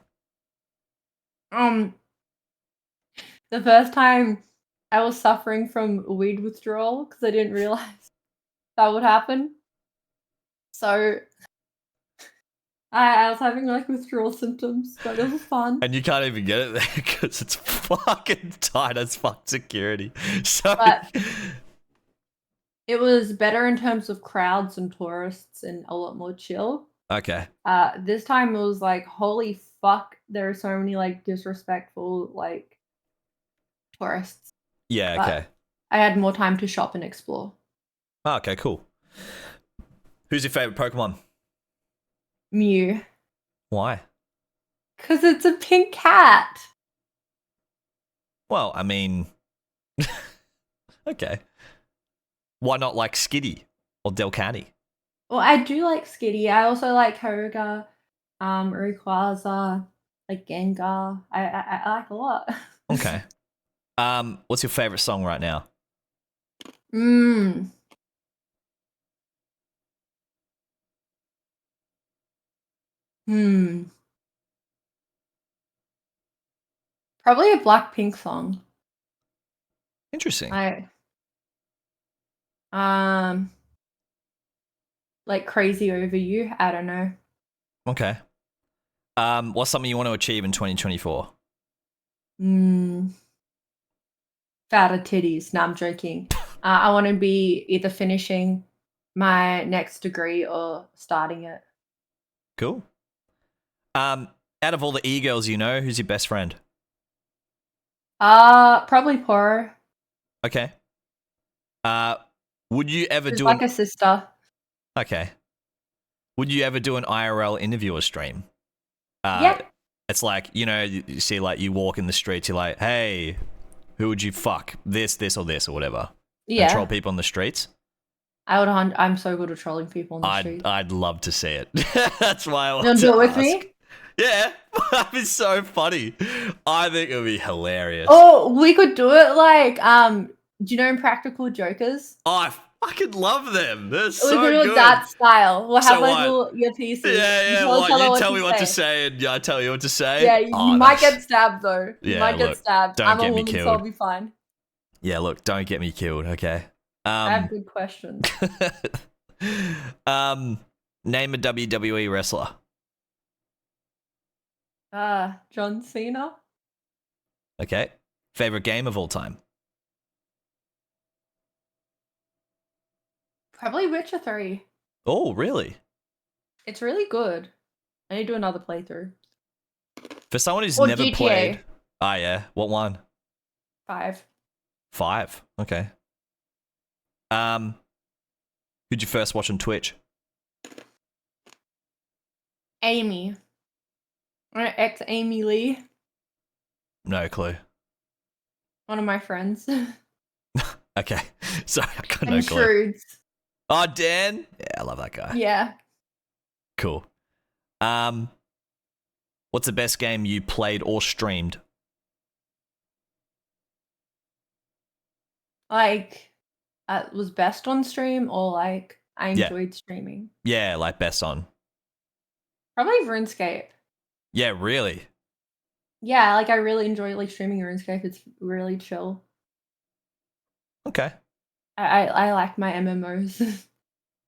The first time I was suffering from weed withdrawal because I didn't realize that would happen. So I was having like withdrawal symptoms, but it was fun. And you can't even get it there because it's fucking tight as fuck security. So But it was better in terms of crowds and tourists and a lot more chill. okay. This time it was like, holy fuck, there are so many like disrespectful like tourists. Yeah, But okay. I had more time to shop and explore. Oh, okay, cool. Who's your favorite Pokemon? Mew. Why? Because it's a pink cat. Well, I mean, okay. Why not like Skitty or Delcatty? Well, I do like Skitty. I also like Koga, Rayquaza, like Gengar. I like a lot. Okay. What's your favorite song right now? Hmm. Hmm. Probably a Blackpink song. Interesting. I um like Crazy Over You. I don't know. Okay. What's something you want to achieve in 2024? Hmm. Fatter titties. No, I'm joking. I want to be either finishing my next degree or starting it. Cool. Out of all the e-girls you know, who's your best friend? Probably Poro. Okay. Would you ever She's do like an a sister. okay? Would you ever do an IRL interview or stream? Yeah. It's like, you see, like, you walk in the streets, you're like, hey, who would you fuck? This, or this, or whatever. And troll Yeah. people on the streets. I'm so good at trolling people on the street. I'd love to see it. That's why I You want want to to do it with ask. me? Yeah, that'd be so funny. I think it would be hilarious. Oh, we could do it like do you know Impractical Jokers? Oh, I fucking love them. They're We so could do it good. that style. We'll have So like what? little earpieces. Yeah. tell each What? other You tell me what to say. say, and I tell you what to say. Yeah, you Oh, might that's- get stabbed though. You Yeah, might get look, stabbed. don't I'm get a me woman, so killed. I'll be fine. Yeah, look, don't get me killed, okay? I have good questions. Name a WWE wrestler. John Cena? Okay. Favorite game of all time. Probably Witcher 3. Oh, really? It's really good. I need to do another playthrough. For someone who's Or never GTA. played. Oh, yeah. What one? 5. 5. Okay. Who'd you first watch on Twitch? Amy. Ex Amy Lee. No clue. One of my friends. Okay. Sorry, I got no And clue. Shroods. Oh, Dan? Yeah, I love that guy. Yeah. Cool. What's the best game you played or streamed? Like, was best on stream or like I Yeah. enjoyed streaming? Yeah, like best on. Probably RuneScape. Yeah, really? Yeah, like I really enjoy like streaming RuneScape. It's really chill. Okay. I like my MMOs.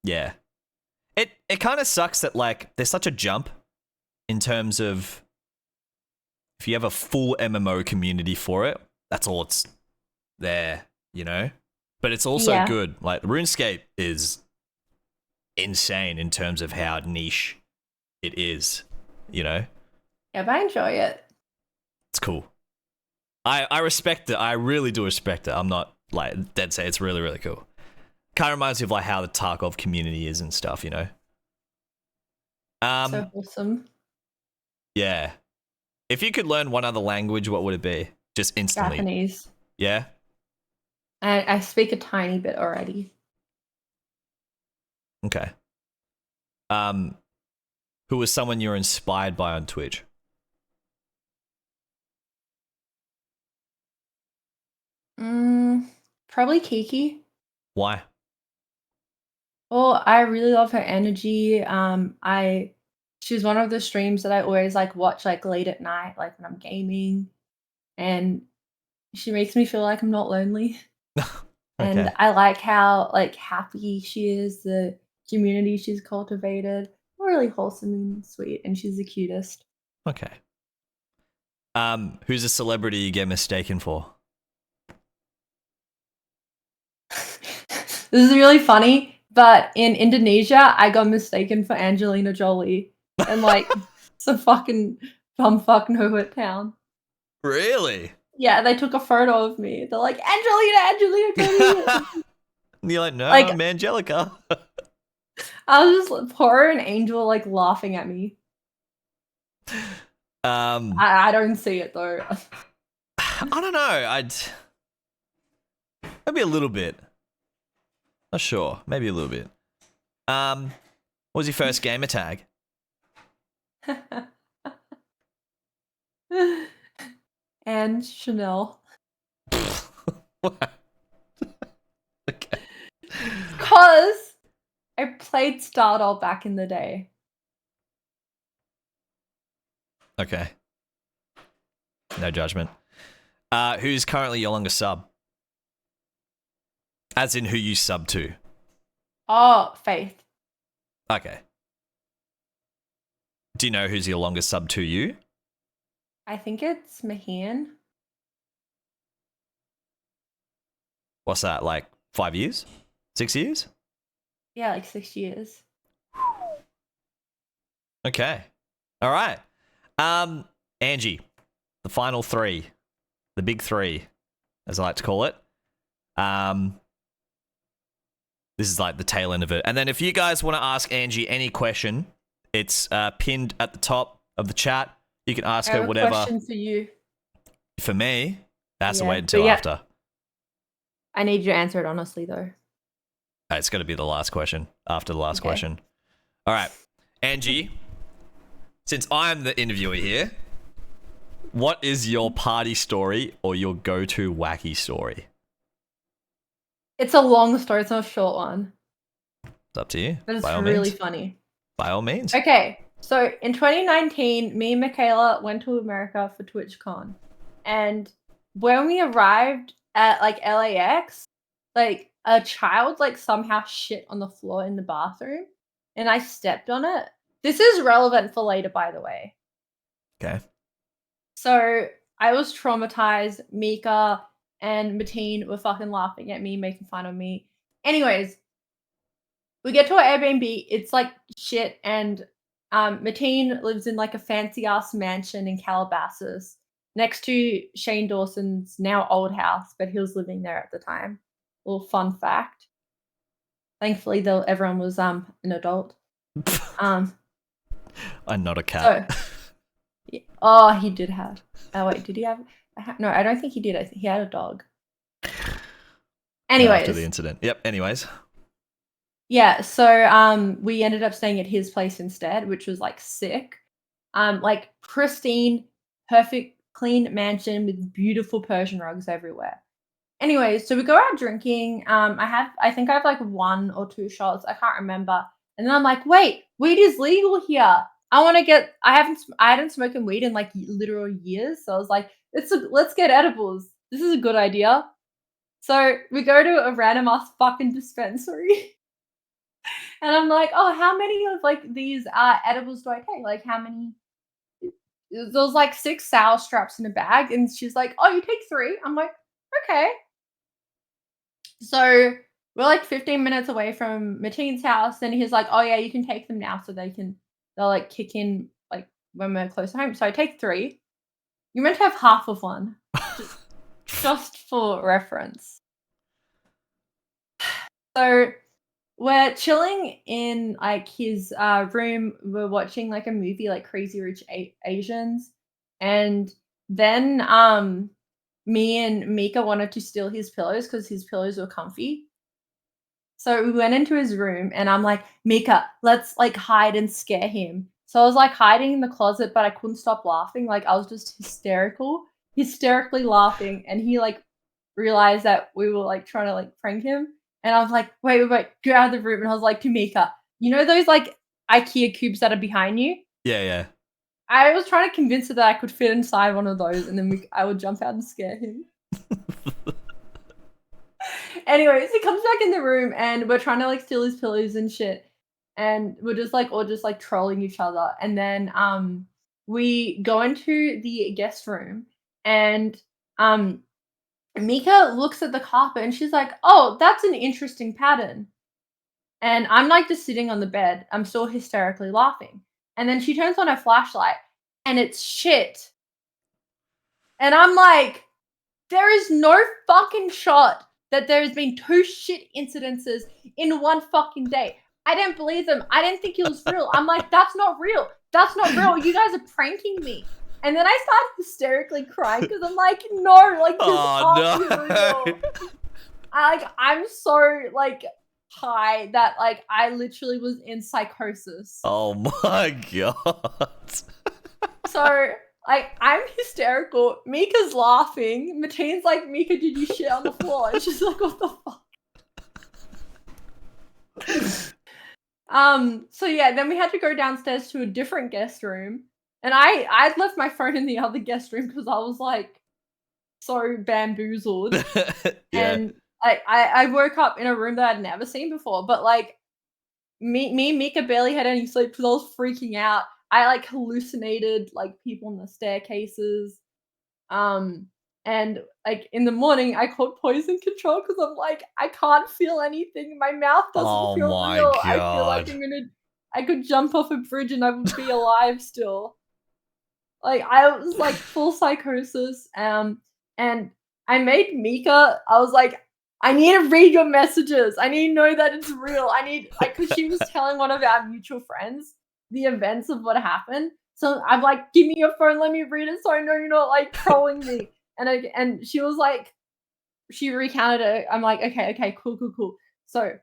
Yeah. It kind of sucks that like there's such a jump in terms of if you have a full MMO community for it, that's all it's there, But it's also Yeah. good. Like RuneScape is insane in terms of how niche it is, Yeah, but I enjoy it. It's cool. I respect it. I really do respect it. I'm not like dead say it's really, really cool. Kind of reminds me of like how the Tarkov community is and stuff, So wholesome. Yeah. If you could learn one other language, what would it be? Just instantly. Japanese. Yeah? I speak a tiny bit already. Okay. Who was someone you're inspired by on Twitch? Probably Kiki. Why? Oh, I really love her energy. She's one of the streams that I always like watch like late at night, like when I'm gaming, and she makes me feel like I'm not lonely. And Okay. I like how like happy she is, the community she's cultivated. really wholesome and sweet, and she's the cutest. Okay. Who's a celebrity you get mistaken for? This is really funny, but in Indonesia, I got mistaken for Angelina Jolie, and like some fucking bumfuck nowhere town. Really? Yeah, they took a photo of me. They're like, Angelina Jolie. And you're like, no, Like- I'm Angelica. I was just like, poor and Angel like laughing at me. I don't see it though. I don't know. Maybe a little bit. Not sure. Maybe a little bit. What was your first gamer tag? And Chanel. Okay. Cause I played Stardoll back in the day. Okay. No judgment. Who's currently your longest sub? As in who you sub to. Oh, Faith. Okay. Do you know who's your longest sub to you? I think it's Mahan. What's that, like 5 years? 6 years? Yeah, like 6 years. Okay. All right. Angie, the final three, the big three, as I like to call it. This is like the tail end of it. And then if you guys want to ask Angie any question, it's pinned at the top of the chat. You can ask I her have whatever. a question for you. For me, that's to Yeah, wait until but yeah. after. I need you to answer it honestly though. It's got to be the last question after the last Okay. question. All right. Angie, since I'm the interviewer here, what is your party story or your go-to wacky story? It's a long story, it's not a short one. It's up to you. But it's By all really means. funny. By all means. Okay, so in 2019, me and Michaela went to America for TwitchCon. And when we arrived at like LAX, like a child like somehow shit on the floor in the bathroom and I stepped on it. This is relevant for later, by the way. Okay. So I was traumatized. Mika and Mateen were fucking laughing at me, making fun of me. Anyways, we get to our Airbnb. It's like shit, and Mateen lives in like a fancy ass mansion in Calabasas, next to Shane Dawson's now old house, but he was living there at the time. Little fun fact. Thankfully, though, everyone was an adult. I'm not a cat. So, yeah. Oh, he did have. Oh wait, did he have? No, I don't think he did. I think he had a dog. Anyways, After the incident. Yep. Anyways. yeah. So we ended up staying at his place instead, which was like sick. Like pristine, perfect, clean mansion with beautiful Persian rugs everywhere. Anyways, so we go out drinking. I think I have like 1 or 2 shots. I can't remember. And then I'm like, wait, weed is legal here. I hadn't smoked weed in like literal years. So I was like, let's get edibles. This is a good idea. So we go to a random ass fucking dispensary. And I'm like, oh, how many of like these edibles do I take? Like how many? There was like 6 sour straps in a bag. And she's like, oh, you take 3? I'm like, okay. So we're like 15 minutes away from Mateen's house, and he's like, "Oh yeah, you can take them now, so they'll like kick in like when we're close to home." So I take 3. You're meant to have half of one, just for reference. So we're chilling in like his room. We're watching like a movie, like Crazy Rich Asians, and then me and Mika wanted to steal his pillows because his pillows were comfy. So we went into his room and I'm like, Mika, let's like hide and scare him. So I was like hiding in the closet, but I couldn't stop laughing. Like I was just hysterically laughing. And he like realized that we were like trying to like prank him. And I was like, wait, get out of the room. And I was like to Mika, you know those like IKEA cubes that are behind you? Yeah, yeah. I was trying to convince her that I could fit inside one of those, and then I would jump out and scare him. Anyways, he comes back in the room, and we're trying to like steal his pillows and shit. and we're just like all just like trolling each other. And then we go into the guest room, and Mika looks at the carpet and she's like, "Oh, that's an interesting pattern." And I'm like just sitting on the bed. I'm still hysterically laughing. And then she turns on her flashlight and it's shit. And I'm like, there is no fucking shot that there has been 2 shit incidences in 1 fucking day. I didn't believe them. I didn't think it was real. I'm like, that's not real. That's not real. You guys are pranking me. And then I started hysterically crying because I'm like, no, like this can't be real. I'm so like high that like I literally was in psychosis. Oh my god. So like I'm hysterical. Mika's laughing. Mateen's like, "Mika, did you shit on the floor?" And she's like, "What the fuck?" So yeah, then we had to go downstairs to a different guest room. And I'd left my phone in the other guest room because I was like so bamboozled. Yeah. And I woke up in a room that I'd never seen before. But like me and Mika barely had any sleep because I was freaking out. I like hallucinated like people in the staircases. And like in the morning I called poison control because I'm like, I can't feel anything. My mouth doesn't Oh feel my real. I feel like God. I could jump off a bridge and I would be alive still. Like I was like full psychosis. And I made Mika, I was like, I need to read your messages. I need to know that it's real. I need like because she was telling one of our mutual friends the events of what happened. So I'm like, give me your phone, let me read it so I know you're not like trolling me. And she was like, she recounted it. I'm like, okay, cool. So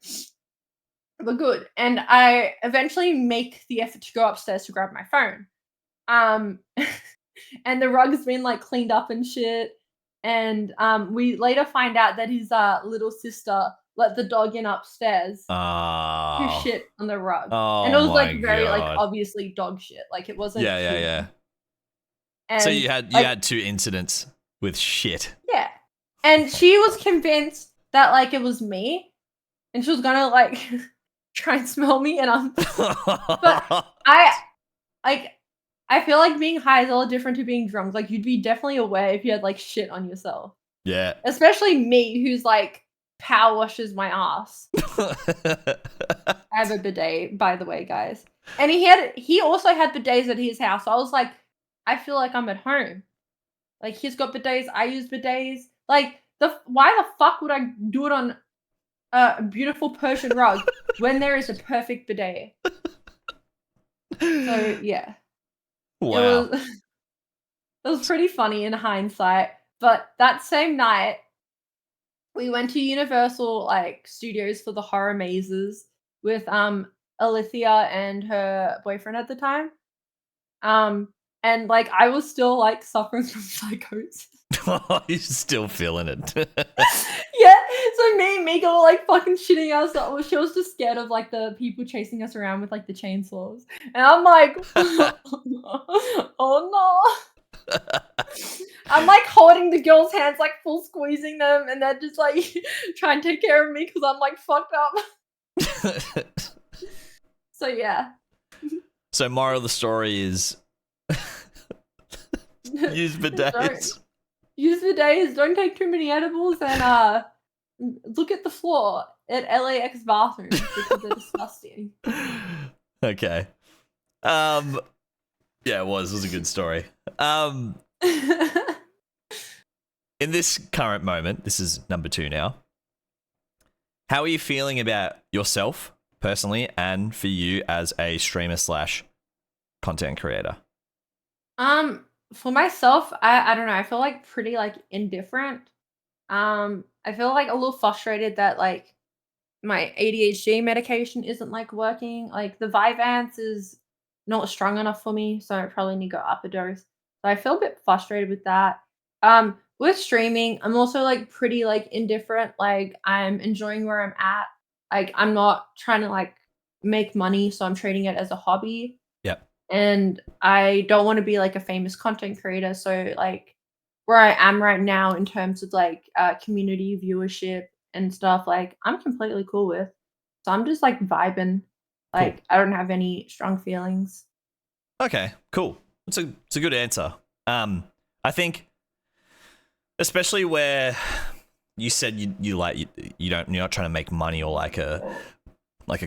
we're good. And I eventually make the effort to go upstairs to grab my phone. And the rug's been like cleaned up and shit. And we later find out that his little sister let the dog in upstairs to Oh. shit on the rug. Oh And it was my like very like God. obviously dog shit. Like it wasn't Yeah. human. And So you had like, 2 incidents with shit. yeah. And she was convinced that like it was me. And she was gonna like try and smell me. And but I feel like being high is a lot different to being drunk. Like you'd be definitely aware if you had like shit on yourself. Yeah. Especially me, who's like power washes my ass. I have a bidet, by the way, guys. And he also had bidets at his house. So I was like, I feel like I'm at home. Like he's got bidets, I use bidets. Like why the fuck would I do it on a beautiful Persian rug when there is a perfect bidet? So yeah. Wow. It was pretty funny in hindsight. But that same night, we went to Universal like Studios for the horror mazes with Alithia and her boyfriend at the time. And like I was still like suffering from psychosis. You're still feeling it. Yeah, so me and Mika were like fucking shitting ourselves. Well, she was just scared of like the people chasing us around with like the chainsaws. And I'm like, oh no. I'm like holding the girls' hands, like full squeezing them, and they're just like trying to take care of me because I'm like fucked up. So yeah. So moral of the story is use bidets. Use bidets, don't take too many edibles, and look at the floor at LAX bathrooms because they're disgusting. Okay. Yeah, it was a good story. In this current moment, this is number 2 now. How are you feeling about yourself personally and for you as a streamer / content creator? For myself, I don't know. I feel like pretty like indifferent. I feel like a little frustrated that like my ADHD medication isn't like working. Like the Vyvanse is not strong enough for me, so I probably need to go up a dose. So I feel a bit frustrated with that. With streaming, I'm also like pretty like indifferent. Like I'm enjoying where I'm at. Like I'm not trying to like make money, so I'm treating it as a hobby. Yep. And I don't want to be like a famous content creator. So like where I am right now in terms of like community viewership and stuff, like I'm completely cool with. So I'm just like vibing. Like, I don't have any strong feelings. Okay, cool. It's a good answer. I think, especially where you said you're not trying to make money or like a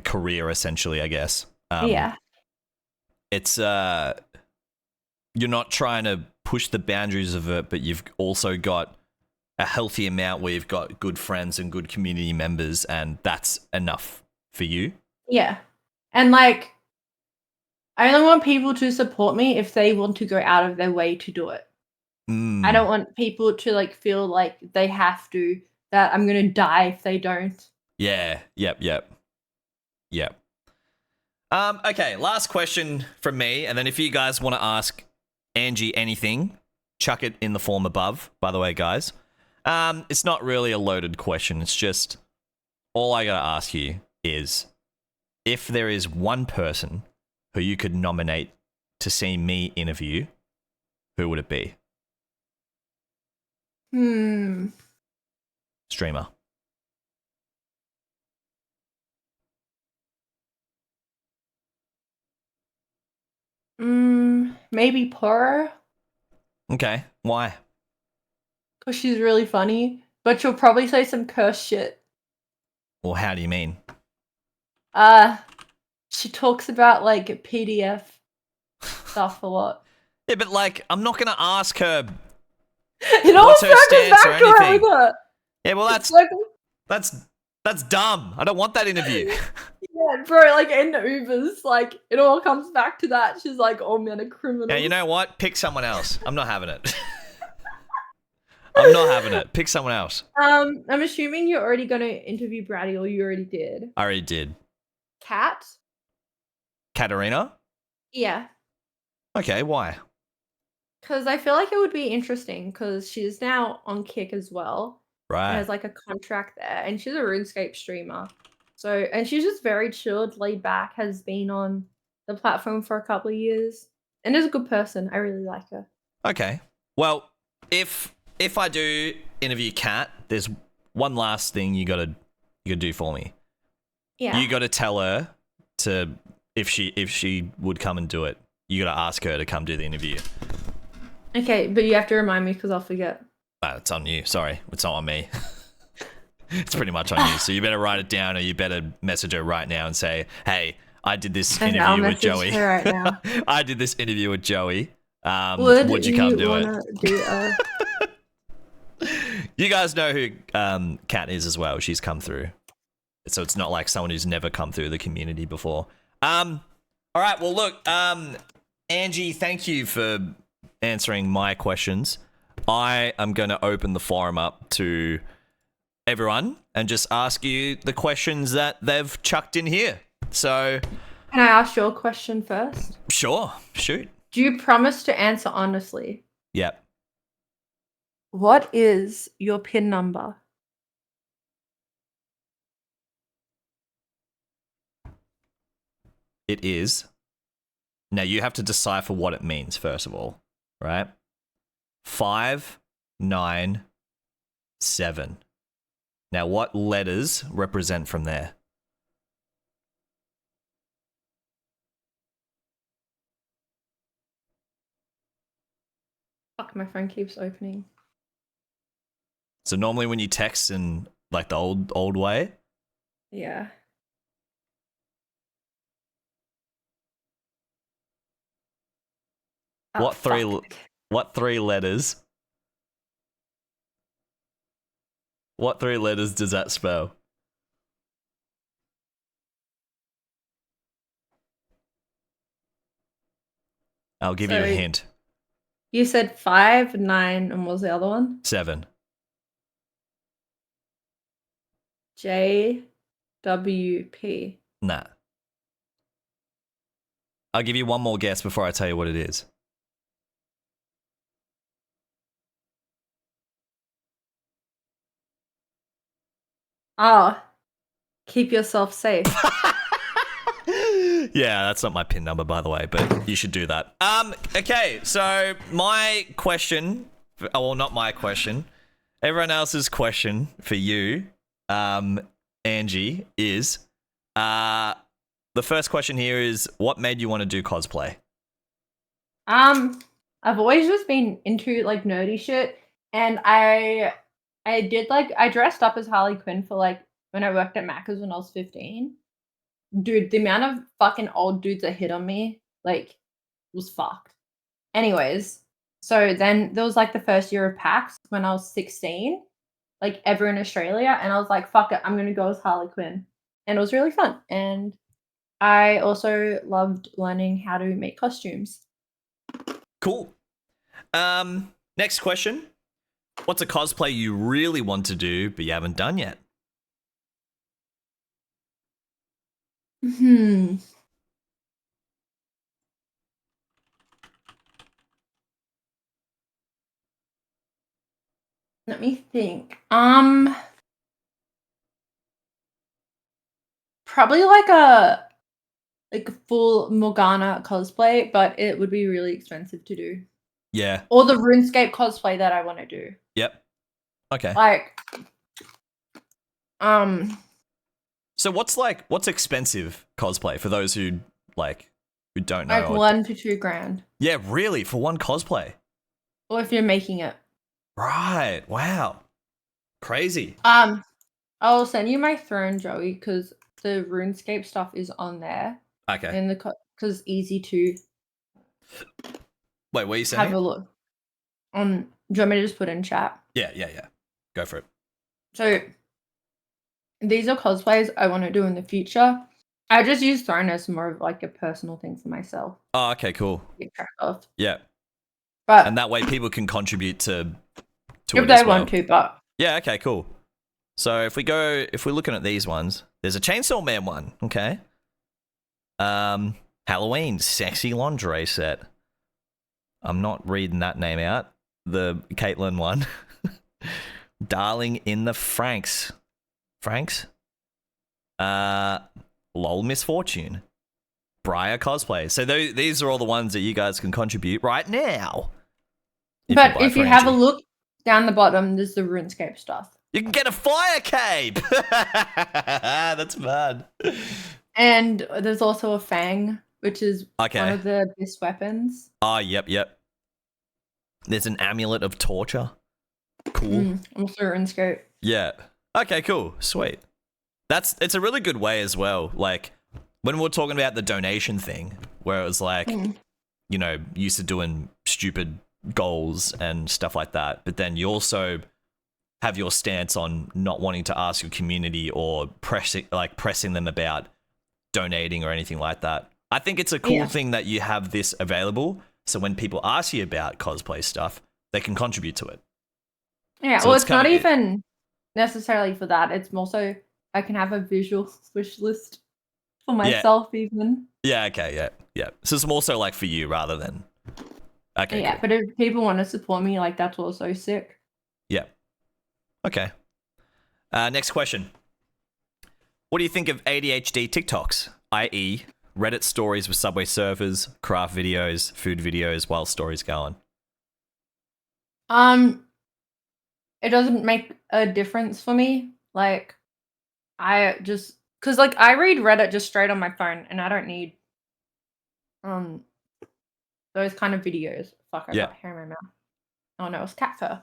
career essentially, I guess. Yeah. It's you're not trying to push the boundaries of it, but you've also got a healthy amount where you've got good friends and good community members, and that's enough for you. Yeah. And like, I only want people to support me if they want to go out of their way to do it. I don't want people to like feel like they have to, that I'm gonna die if they don't. Yeah. Yep. Okay, last question from me, and then if you guys want to ask Angie anything, chuck it in the form above, by the way, guys. It's not really a loaded question. It's just all I gotta ask you is if there is one person who you could nominate to see me interview, who would it be? Streamer. Maybe Poro, Okay, why? because she's really funny, but she'll probably say some curse shit. Well, how do you mean? She talks about like PDF stuff a lot. Yeah, but like, I'm not gonna ask her. It all What's her circles stance or back to anything? her. Yeah, well, It's like, that's dumb. I don't want that interview. yeah, bro, like in Ubers, like it all comes back to that. She's like, "Oh man, a criminal." Yeah, you know what? Pick someone else. I'm not having it. I'm not having it. Pick someone else. I'm assuming you're already gonna interview Brady, or you already did. I already did. Kat? Katarina? Yeah. Okay, why? Because I feel like it would be interesting because she's now on Kick as well. Right. Has like a contract there, and she's a RuneScape streamer. So, and she's just very chilled, laid back, has been on the platform for a couple of years, and is a good person. I really like her. Okay. Well, if I do interview Kat, there's one last thing you gotta do for me. Yeah. You gotta tell her to if she would come and do it. You gotta ask her to come do the interview. Okay, but you have to remind me because I'll forget. It's on you. Sorry, it's not on me. It's pretty much on you. So you better write it down, or you better message her right now and say, "Hey, I did this Okay, I'll interview with message Joey. her right now. I did this interview with Joey. Would you come do it?" wanna do You guys know who Kat is as well. She's come through, so it's not like someone who's never come through the community before. All right. Well, look, Angie, thank you for answering my questions. I am going to open the forum up to everyone and just ask you the questions that they've chucked in here. So, Can I ask your question first? sure, shoot. Do you promise to answer honestly? Yep. What is your PIN number? It is. Now you have to decipher what it means first of all, right? 597. Now what letters represent from there? Fuck, my phone keeps opening. So normally when you text in like the old way, Yeah. Oh, what three fuck. what three letters? What three letters does that spell? I'll give you a So- hint. You said 5, 9, and what was the other one? 7. JWP. Nah. I'll give you one more guess before I tell you what it is. Oh, keep yourself safe. Yeah, that's not my PIN number, by the way, but you should do that. Okay, so my question, well, not my question, everyone else's question for you, Angie, is, the first question here is, what made you want to do cosplay? I've always just been into like nerdy shit, and I dressed up as Harley Quinn for like when I worked at Macca's when I was 15. Dude, the amount of fucking old dudes that hit on me like was fucked. Anyways, so then there was like the first year of PAX when I was 16, like ever in Australia, and I was like, fuck it, I'm gonna go as Harley Quinn. And it was really fun. And I also loved learning how to make costumes. Cool. Next question. What's a cosplay you really want to do but you haven't done yet? Hmm. Let me think. Probably like a full Morgana cosplay, but it would be really expensive to do. Yeah. Or the RuneScape cosplay that I want to do. Yep. Okay. Like, So what's expensive cosplay for those who don't know? like 1 to 2 grand. Yeah, really, for one cosplay. Or if you're making it. Right. Wow. Crazy. I'll send you my throne, Joey, because the RuneScape stuff is on there. Okay. And because easy to Wait, what are you have saying? a look. Do you want me to just put in chat? Yeah. Go for it. So these are cosplays I want to do in the future. I just use Throne as more of like a personal thing for myself Oh, okay, cool. to get track of. Yeah. But And that way people can contribute to if it they as well. want to, but Yeah, okay, cool. So if we're looking at these ones, there's a Chainsaw Man one, okay? Halloween sexy lingerie set. I'm not reading that name out. The Caitlyn one. Darling in the Franks. Lol Misfortune. Briar cosplay. So these are all the ones that you guys can contribute right now. but if you have a Angie. look down the bottom, there's the RuneScape stuff. You can get a fire cape. That's bad. And there's also a fang, which is Okay. one of the best weapons. Oh, yep. There's an amulet of torture. Cool. Also RuneScape. Yeah. Okay, cool. Sweet. It's a really good way as well. Like when we're talking about the donation thing, where it was like, used to doing stupid goals and stuff like that, but then you also have your stance on not wanting to ask your community or pressing them about donating or anything like that. I think it's a cool thing that you have this available, so when people ask you about cosplay stuff, they can contribute to it. Yeah, So well, it's not kinda- even necessarily for that. It's more so I can have a visual wish list for myself even. Yeah, okay, yeah. So it's more so like for you rather than... Okay, Yeah, cool. but if people want to support me, like that's also sick. Yeah. Okay. Next question. What do you think of ADHD TikToks, i.e. Reddit stories with Subway surfers, craft videos, food videos while stories go on? It doesn't make a difference for me. Like, because like I read Reddit just straight on my phone, and I don't need those kind of videos. Fuck, I got hair in my mouth. Oh no, it's cat fur.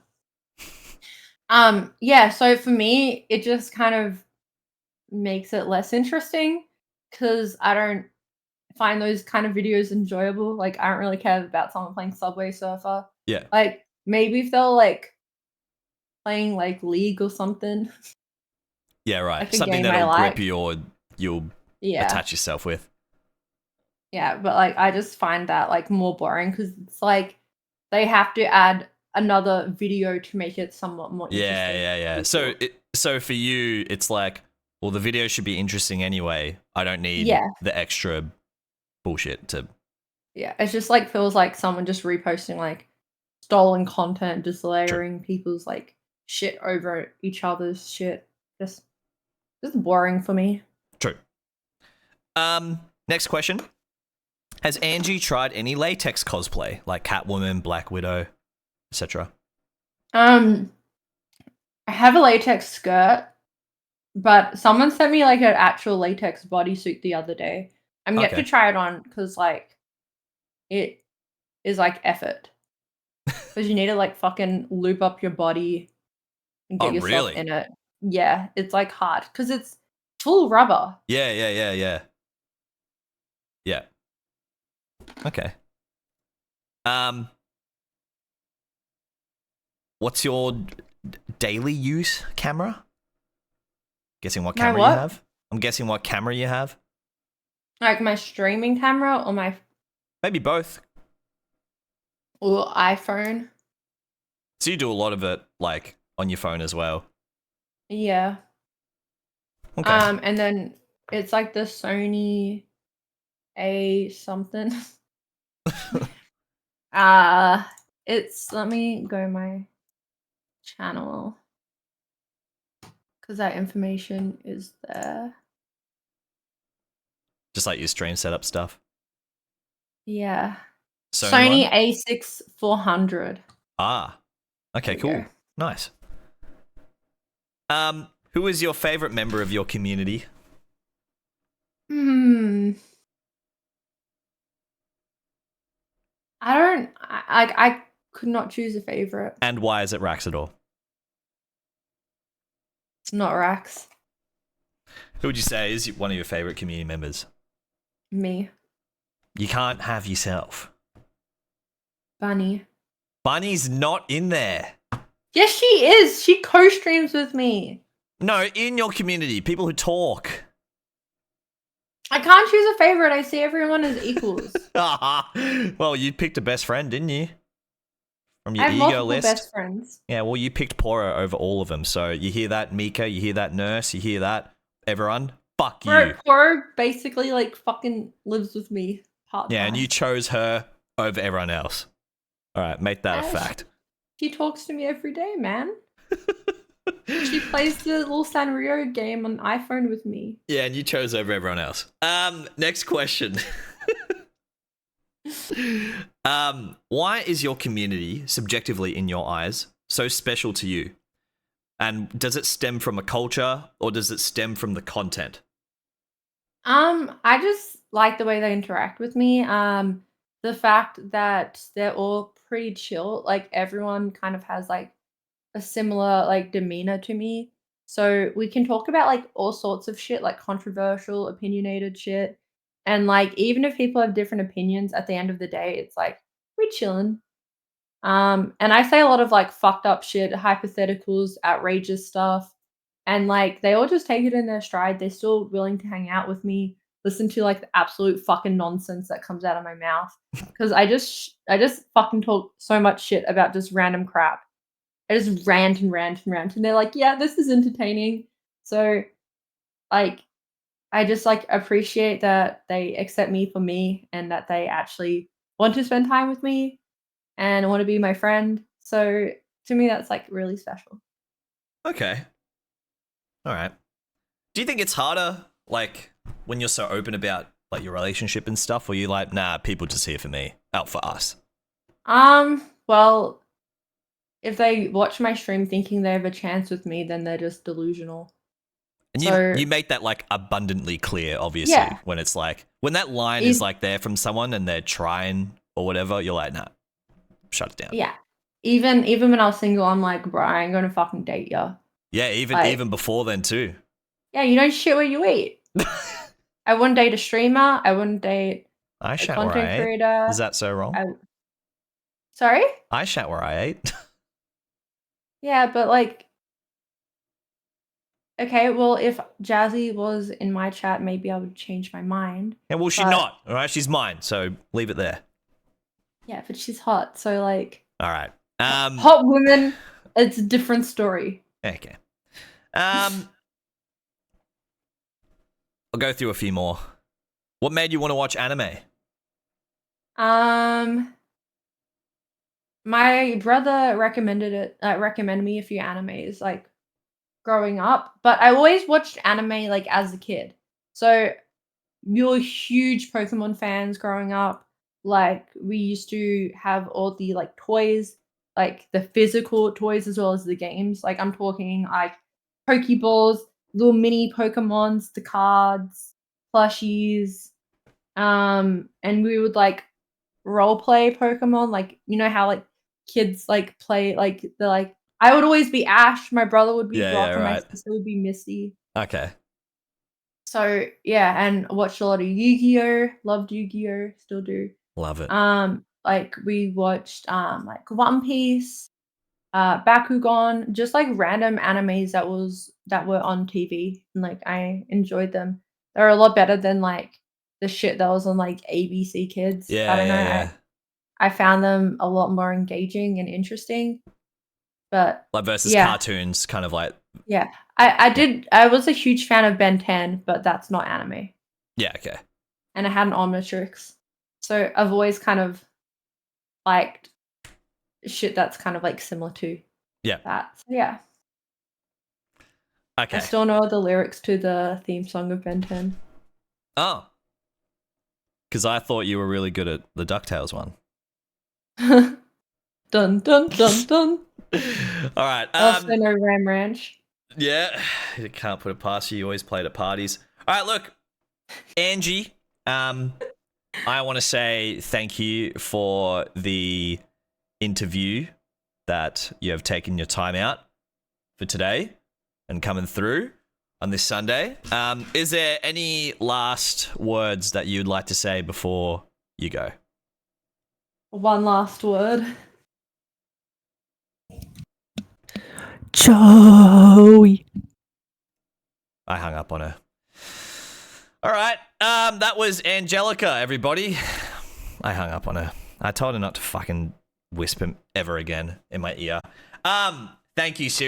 Yeah. So for me, it just kind of makes it less interesting because I don't find those kind of videos enjoyable. Like, I don't really care about someone playing Subway Surfer. Yeah. Like, maybe if they're like playing like League or something. Yeah, right. Like a Something game I that'll like. grip you or you'll attach yourself with. Yeah, but like I just find that like more boring because it's like they have to add another video to make it somewhat more interesting. Yeah. So for you, it's like, well, the video should be interesting anyway. I don't need the extra bullshit to... Yeah, it's just like feels like someone just reposting like stolen content, just layering people's like shit over each other's shit. Just boring for me. True. Next question. Has Angie tried any latex cosplay, like Catwoman, Black Widow, etc.? I have a latex skirt, but someone sent me like an actual latex bodysuit the other day. I'm yet to Okay. try it on because like it is like effort. Because you need to like fucking loop up your body and Oh, get yourself really? in it. Yeah, it's like hard because it's full rubber. Yeah. Yeah. Okay. Um, what's your daily use camera? Guessing what My camera you what? have? I'm guessing what camera you have. Like my streaming camera or my Maybe both. iPhone. So you do a lot of it like on your phone as well. Yeah. Okay. And then it's like the Sony A something. It's let me go my channel because that information is there. Just like your stream setup stuff. Yeah. Sony Sony one? A6 400. Ah. Okay, There we cool. go. Nice. Who is your favorite member of your community? Hmm. I could not choose a favorite. And why is it Raxador? It's not Rax. Who would you say is one of your favorite community members? Me. You can't have yourself. Bunny. Bunny's not in there. Yes, she is. She co-streams with me. No, in your community, people who talk. I can't choose a favorite. I see everyone as equals. Well, you picked a best friend, didn't you? From your I have ego multiple list. best friends. Yeah, well, you picked Poro over all of them. So you hear that, Mika? You hear that, Nurse? You hear that, everyone? Fuck you. Poro basically like fucking lives with me part time. Yeah, and you chose her over everyone else. All right, make that a fact. She talks to me every day, man. She plays the little Sanrio game on iPhone with me. Yeah, and you chose over everyone else. Next question. Why is your community, subjectively in your eyes, so special to you? And does it stem from a culture or does it stem from the content? I just like the way they interact with me. The fact that they're all pretty chill. Like everyone kind of has like a similar like demeanor to me. So we can talk about like all sorts of shit, like controversial, opinionated shit. And like even if people have different opinions at the end of the day, it's like we're chilling. And I say a lot of like fucked up shit, hypotheticals, outrageous stuff. And like they all just take it in their stride. They're still willing to hang out with me, listen to like the absolute fucking nonsense that comes out of my mouth. Cause I just fucking talk so much shit about just random crap. I just rant and rant and rant. And they're like, yeah, this is entertaining. So like I just like appreciate that they accept me for me and that they actually want to spend time with me and want to be my friend. So to me, that's like really special. Okay. All right. Do you think it's harder, like, when you're so open about, like, your relationship and stuff, or you like, nah, people just here for me, out for us? Well, if they watch my stream thinking they have a chance with me, then they're just delusional. And So you make that, like, abundantly clear, obviously, yeah, when it's like, when that line is, like, there from someone and they're trying or whatever, you're like, nah, shut it down. yeah. Even when I was single, I'm like, bro, I ain't gonna fucking date ya. Yeah, Like, even before then, too. yeah, you don't shit where you eat. I wouldn't date a streamer. I wouldn't date I a shat where content I ate. creator. Is that so wrong? Sorry? I shat where I ate. Yeah, but like, okay, well, if Jazzy was in my chat, maybe I would change my mind. Yeah, well, she's But not. All right, she's mine. So leave it there. yeah, but she's hot, so like, All right. hot women, it's a different story. Okay. I'll go through a few more. What made you want to watch anime? My brother recommended me a few animes like growing up, but I always watched anime like as a kid. So we were huge Pokemon fans growing up. Like we used to have all the like toys, like the physical toys as well as the games. Like I'm talking like Pokeballs, little mini Pokemons, the cards, plushies, And we would like role play Pokemon, like you know how like kids like play like they're like I would always be Ash, my brother would be Yeah, Brock, yeah, and my right. sister would be Misty. Okay. So yeah, and watched a lot of Yu-Gi-Oh! Loved Yu-Gi-Oh! Still do. Love it. Like we watched like One Piece, Bakugan, just like random animes that were on TV, and like I enjoyed them. They're a lot better than like the shit that was on like ABC Kids. Yeah, I don't know. yeah. I found them a lot more engaging and interesting. But Like versus yeah, cartoons, kind of like. yeah. I was a huge fan of Ben 10, but that's not anime. Yeah, okay. And I had an Omnitrix. So I've always kind of liked shit that's kind of like similar to Yeah. that. So yeah. Okay. I still know the lyrics to the theme song of Ben 10. Oh. Because I thought you were really good at the DuckTales one. Dun dun dun dun. All right. Also know Ram Ranch. Yeah, you can't put it past you. You always played at parties. All right, look, Angie. I want to say thank you for the interview that you have taken your time out for today and coming through on this Sunday. Is there any last words that you'd like to say before you go? One last word. Joey. I hung up on her. All right. That was Angelica, everybody. I hung up on her. I told her not to fucking whisper ever again in my ear. Thank you, seriously.